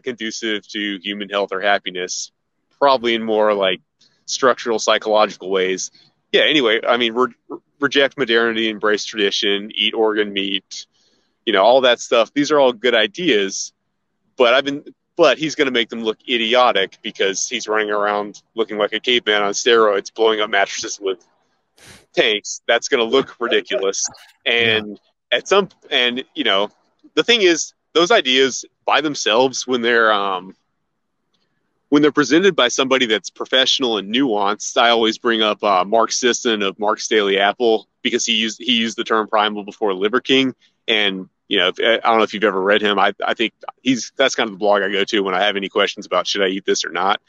conducive to human health or happiness, probably in more like structural psychological ways. Yeah, anyway, I mean, reject modernity, embrace tradition, eat organ meat, you know, all that stuff. These are all good ideas, but he's going to make them look idiotic because he's running around looking like a caveman on steroids, blowing up mattresses with tanks. That's going to look ridiculous. And you know, the thing is, those ideas by themselves, when they're presented by somebody that's professional and nuanced, I always bring up Mark Sisson of Mark's Daily Apple, because he used the term primal before Liver King. And you know, I don't know if you've ever read him. I think that's kind of the blog I go to when I have any questions about should I eat this or not.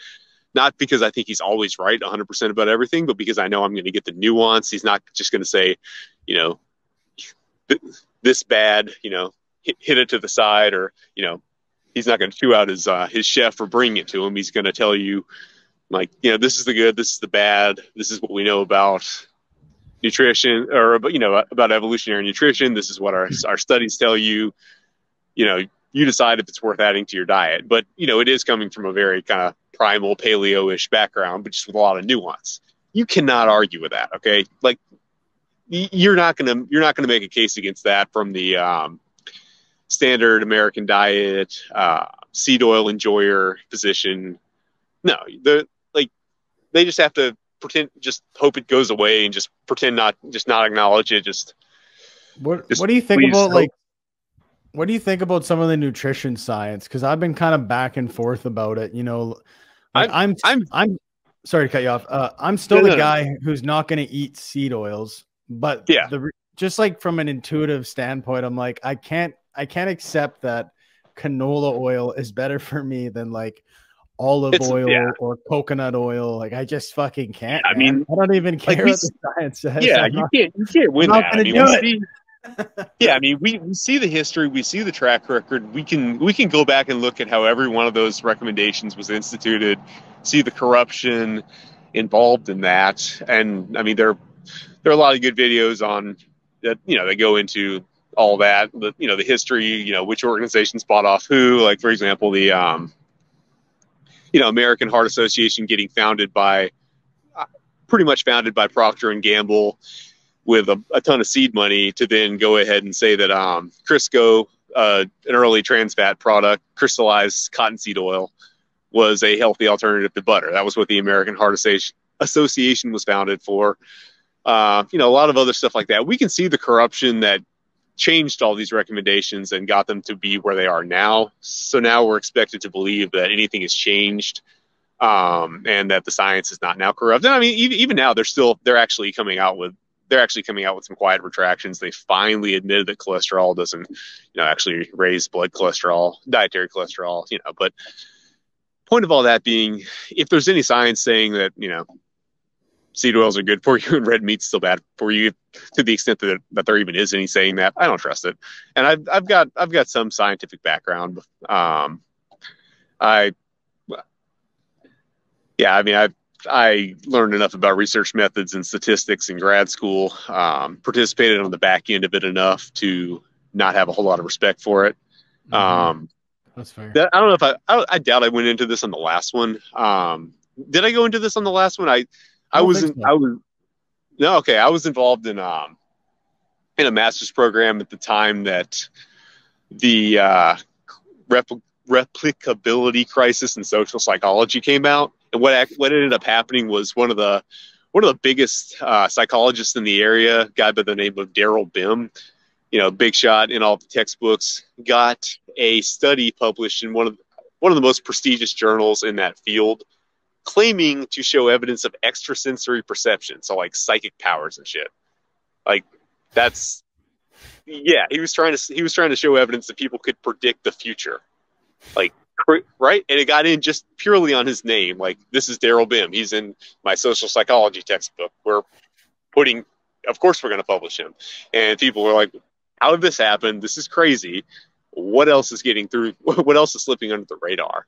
Not because I think he's always right 100% about everything, but because I know I'm going to get the nuance. He's not just going to say, you know, this bad, you know, hit it to the side, or, you know, he's not going to chew out his chef for bringing it to him. He's going to tell you, like, you know, this is the good, this is the bad, this is what we know about nutrition, or, you know, about evolutionary nutrition. This is what our studies tell you. You know, you decide if it's worth adding to your diet. But, you know, it is coming from a very kind of primal paleo-ish background, but just with a lot of nuance. You cannot argue with that, okay? Like, you're not gonna make a case against that from the standard American diet, seed oil enjoyer position. No, they just have to pretend, just hope it goes away, and just pretend not acknowledge it. What do you think about hope. Like, what do you think about some of the nutrition science? Because I've been kind of back and forth about it. You know, like I'm sorry to cut you off. I'm still the guy who's not going to eat seed oils, but yeah, just like from an intuitive standpoint, I'm like, I can't accept that canola oil is better for me than like olive oil or coconut oil. Like, I just fucking can't. I mean, I don't even care what the science says. Yeah, you can't win that. I mean, yeah, I mean, we see the history, we see the track record. We can go back and look at how every one of those recommendations was instituted, see the corruption involved in that. And I mean, there are a lot of good videos on that, you know, they go into all that, you know, the history, you know, which organizations bought off who. Like, for example, the you know, American Heart Association getting pretty much founded by Procter and Gamble with a ton of seed money, to then go ahead and say that Crisco, an early trans fat product, crystallized cottonseed oil, was a healthy alternative to butter. That was what the American Heart Association was founded for. You know, a lot of other stuff like that. We can see the corruption that changed all these recommendations and got them to be where they are now. So now we're expected to believe that anything has changed, and that the science is not now corrupt. And I mean, even now, they're actually coming out with some quiet retractions. They finally admitted that cholesterol doesn't, you know, actually raise blood cholesterol, dietary cholesterol, you know. But point of all that being, if there's any science saying that, you know, seed oils are good for you and red meat's still bad for you, to the extent that there even is any saying that, I don't trust it. And I've got some scientific background. I learned enough about research methods and statistics in grad school, participated on the back end of it enough to not have a whole lot of respect for it. That's fair. I don't know if I doubt I went into this on the last one. Did I go into this on the last one? I was involved in a master's program at the time that the replicability crisis in social psychology came out. And what ended up happening was one of the biggest psychologists in the area, a guy by the name of Daryl Bim, you know, big shot in all the textbooks, got a study published in one of the most prestigious journals in that field, claiming to show evidence of extrasensory perception, so like psychic powers and shit. Like, that's, yeah, he was trying to show evidence that people could predict the future, like, right? And it got in just purely on his name. Like, this is Daryl Bim. He's in my social psychology textbook. Of course we're going to publish him. And people were like, how did this happen? This is crazy. What else is getting through? What else is slipping under the radar?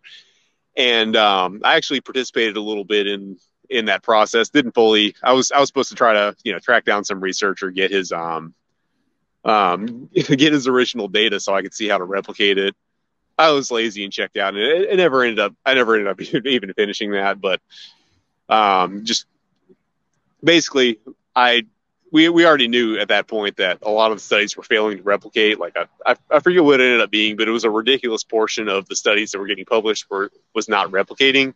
And I actually participated a little bit in that process. Didn't fully. I was supposed to try to, you know, track down some research or get his get his original data so I could see how to replicate it. I was lazy and checked out, and it never ended up. I never ended up even finishing that. But just basically, we already knew at that point that a lot of the studies were failing to replicate. Like I forget what it ended up being, but it was a ridiculous portion of the studies that were getting published was not replicating,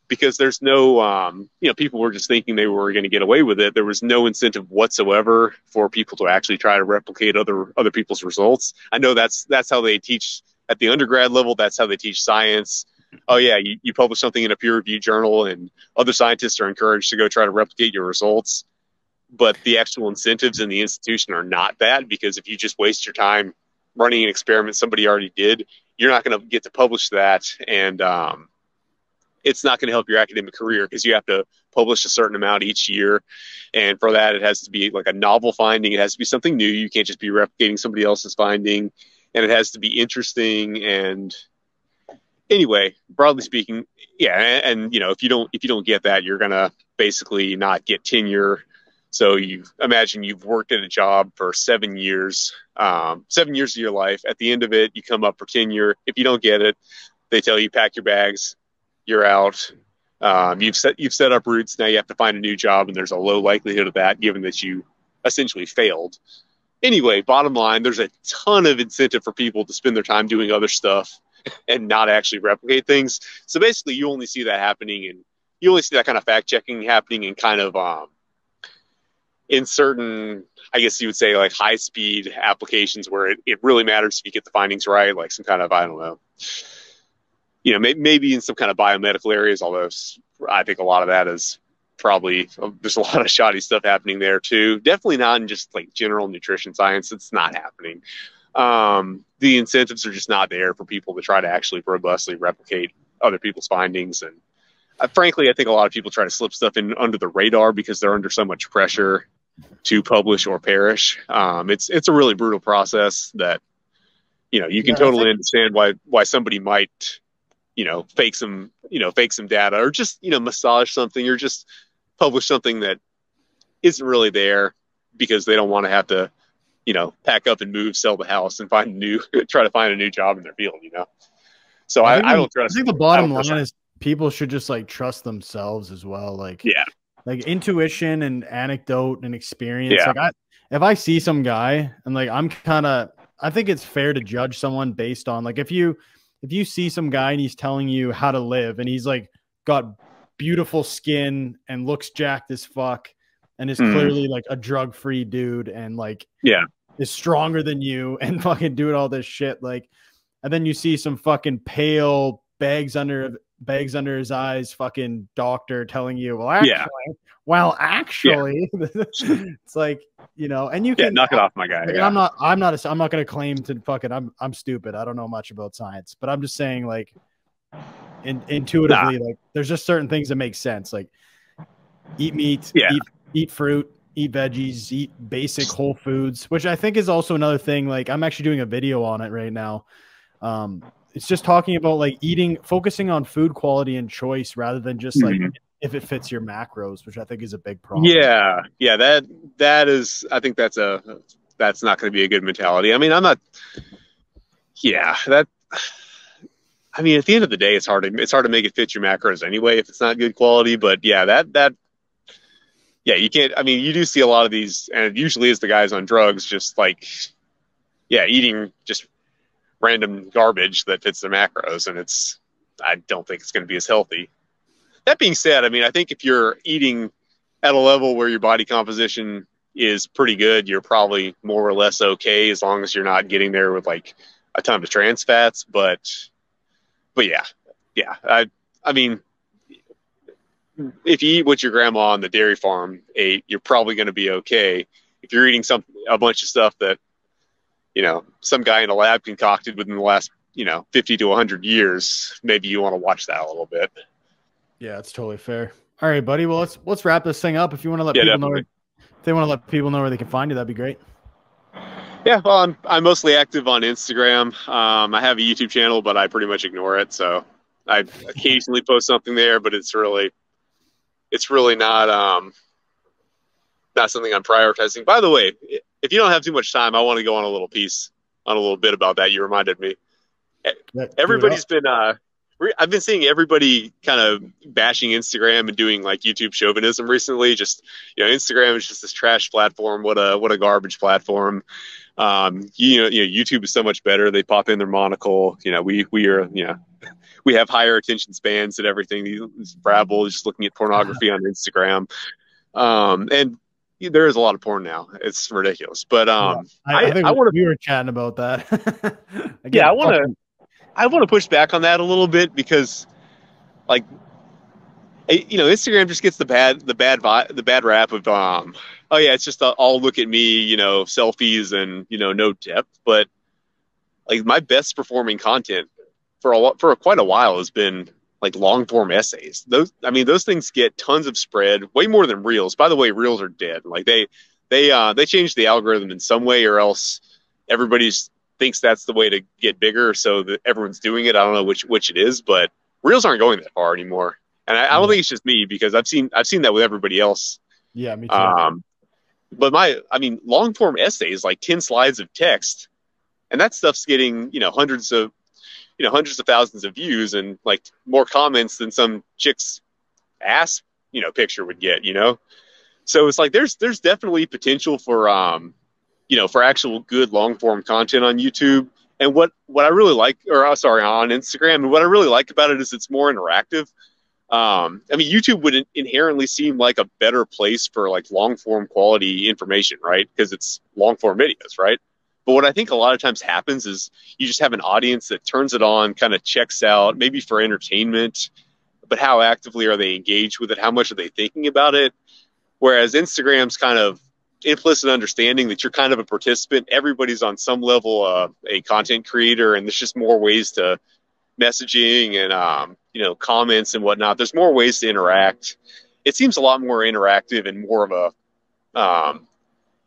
because there's no people were just thinking they were going to get away with it. There was no incentive whatsoever for people to actually try to replicate other people's results. I know that's how they teach at the undergrad level. That's how they teach science. Oh yeah, you publish something in a peer-reviewed journal, and other scientists are encouraged to go try to replicate your results. But the actual incentives in the institution are not that, because if you just waste your time running an experiment somebody already did, you're not going to get to publish that, and it's not going to help your academic career, because you have to publish a certain amount each year, and for that it has to be like a novel finding. It has to be something new. You can't just be replicating somebody else's finding, and it has to be interesting. And anyway, broadly speaking, yeah, and if you don't get that, you're going to basically not get tenure. So you imagine you've worked at a job for 7 years, 7 years of your life. At the end of it, you come up for tenure. If you don't get it, they tell you pack your bags, you're out. You've set up roots. Now you have to find a new job, and there's a low likelihood of that, given that you essentially failed. Anyway, bottom line, there's a ton of incentive for people to spend their time doing other stuff and not actually replicate things. So basically, you only see that happening, and you only see that kind of fact checking happening in kind of in certain, I guess you would say, like high speed applications where it really matters if you get the findings right, like some kind of, I don't know, maybe in some kind of biomedical areas, although I think a lot of that is probably, there's a lot of shoddy stuff happening there too. Definitely not in just like general nutrition science. It's not happening. The incentives are just not there for people to try to actually robustly replicate other people's findings. And frankly, I think a lot of people try to slip stuff in under the radar because they're under so much pressure to publish or perish. It's a really brutal process that, you can totally understand why somebody might, fake some data, or just, massage something, or just publish something that isn't really there because they don't want to have to, pack up and move, sell the house, and try to find a new job in their field, So I don't trust. I think the bottom line is people should just like trust themselves as well. Like, yeah, like intuition and anecdote and experience. Yeah. Like if I see some guy and like, I think it's fair to judge someone based on like, if you see some guy and he's telling you how to live and he's like got beautiful skin and looks jacked as fuck and is clearly like a drug-free dude and like, is stronger than you and fucking doing all this shit. Like, and then you see some fucking pale bags under his eyes fucking doctor telling you, well, actually, it's like, and you can knock it off, my guy. Like, I'm not going to claim to fucking, I'm stupid. I don't know much about science, but I'm just saying like intuitively, like there's just certain things that make sense. Like eat meat, eat fruit, eat veggies, eat basic whole foods, which I think is also another thing. Like I'm actually doing a video on it right now. It's just talking about like focusing on food quality and choice rather than just like if it fits your macros, which I think is a big problem. Yeah. That is, I think that's not going to be a good mentality. I mean, at the end of the day, it's hard to make it fit your macros anyway if it's not good quality. But you can't. I mean, you do see a lot of these, and it usually is the guys on drugs, just like, eating just random garbage that fits their macros, and I don't think it's going to be as healthy. That being said, I mean, I think if you're eating at a level where your body composition is pretty good, you're probably more or less okay, as long as you're not getting there with like a ton of trans fats. But yeah. I mean, if you eat what your grandma on the dairy farm ate, you're probably going to be okay. If you're eating a bunch of stuff that, some guy in a lab concocted within the last, 50 to 100 years, maybe you want to watch that a little bit. Yeah, it's totally fair. All right, buddy. Well, let's wrap this thing up. If you want to let people know, if they want to let people know where they can find you, that'd be great. Yeah, well, I'm mostly active on Instagram. I have a YouTube channel, but I pretty much ignore it. So I occasionally post something there, but it's really not something I'm prioritizing. By the way, if you don't have too much time, I want to go on a little piece on a little bit about that. You reminded me. Yeah, do it up. Everybody's been I've been seeing everybody kind of bashing Instagram and doing like YouTube chauvinism recently. Just, Instagram is just this trash platform. What a garbage platform. YouTube is so much better. They pop in their monocle. We have higher attention spans and everything. These rabble just looking at pornography on Instagram. And there is a lot of porn now. It's ridiculous. But Yeah. I think I want to we were chatting about that. yeah, Again, I want to push back on that a little bit because, like, Instagram just gets the bad rap of oh yeah, it's just all look at me, selfies and no depth. But like my best performing content for quite a while has been like long form essays. Those things get tons of spread, way more than reels. By the way, reels are dead. Like they changed the algorithm in some way, or else everybody's thinks that's the way to get bigger, so that everyone's doing it. I don't know which it is, but reels aren't going that far anymore. And I don't think it's just me, because I've seen that with everybody else. yeah, me too. But long form essays, like 10 slides of text, and that stuff's getting hundreds of thousands of views and like more comments than some chick's ass picture would get. So it's like there's definitely potential for for actual good long form content on YouTube. And what I really like, on Instagram, and what I really like about it is it's more interactive. YouTube would inherently seem like a better place for like long form quality information, right? Because it's long form videos, right? But what I think a lot of times happens is you just have an audience that turns it on, kind of checks out, maybe for entertainment, but how actively are they engaged with it? How much are they thinking about it? Whereas Instagram's kind of implicit understanding that you're kind of a participant. Everybody's on some level a content creator, and there's just more ways to messaging and comments and whatnot. There's more ways to interact. It seems a lot more interactive and more of a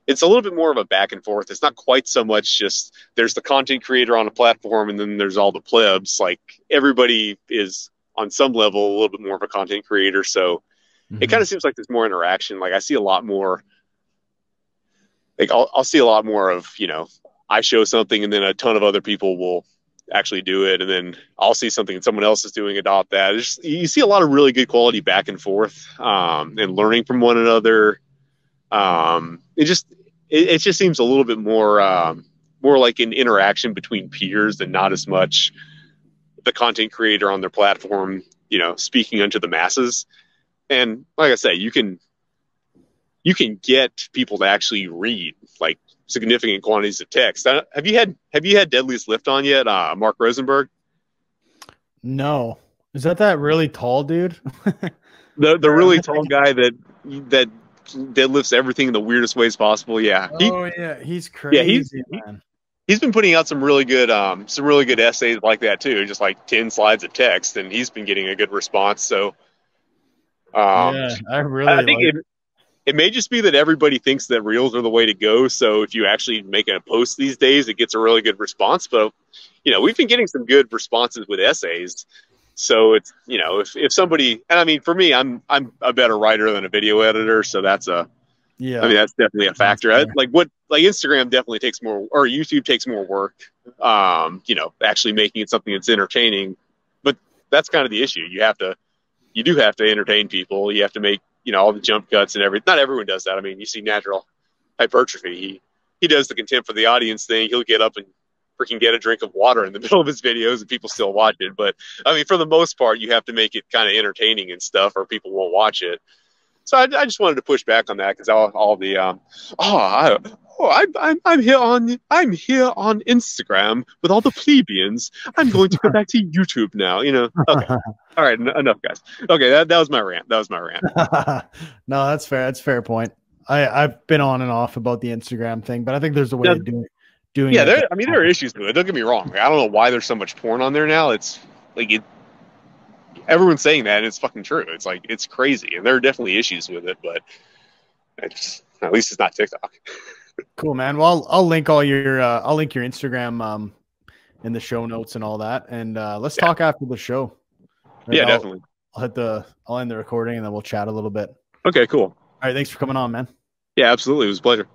it's a little bit more of a back and forth. It's not quite so much just there's the content creator on a platform and then there's all the plebs. Like everybody is on some level a little bit more of a content creator. So it kind of seems like there's more interaction. Like I see a lot more, like I'll see a lot more of, I show something and then a ton of other people will actually do it. And then I'll see something and someone else is doing, adopt that. You see a lot of really good quality back and forth and learning from one another. It just seems a little bit more like an interaction between peers and not as much the content creator on their platform, speaking unto the masses. And like I say, you can get people to actually read like significant quantities of text. Have you had Deadliest Lift on yet? Mark Rosenberg? No. Is that really tall dude? the really tall guy that deadlifts everything in the weirdest ways possible. Yeah. He's crazy, man. He's been putting out some really good essays like that too, just like 10 slides of text, and he's been getting a good response. So I think it may just be that everybody thinks that reels are the way to go. So if you actually make a post these days, it gets a really good response. But we've been getting some good responses with essays. So it's if somebody, and I mean for me, I'm a better writer than a video editor, so that's that's definitely a factor. Instagram definitely takes more, or YouTube takes more work. Actually making it something that's entertaining, but that's kind of the issue. You do have to entertain people. You have to make all the jump cuts and everything. Not everyone does that. I mean, you see Natural Hypertrophy. He does the content for the audience thing. He'll get up and freaking get a drink of water in the middle of his videos and people still watch it. But I mean, for the most part, you have to make it kind of entertaining and stuff or people won't watch it. So I just wanted to push back on that because all the I'm here on Instagram with all the plebeians. I'm going to go back to YouTube now. Okay. All right, enough, guys. Okay, that was my rant. No, that's fair. That's a fair point. I've been on and off about the Instagram thing, but I think there's a way of doing. Yeah, there are issues with it. Don't get me wrong. I don't know why there's so much porn on there now. It's like everyone's saying that, and it's fucking true. It's like it's crazy, and there are definitely issues with it, but at least it's not TikTok. Cool, man. Well, I'll link your Instagram in the show notes and all that, and let's talk after the show. Right, yeah, definitely. I'll end the recording and then we'll chat a little bit. Okay, cool. All right, thanks for coming on, man. Yeah, absolutely. It was a pleasure.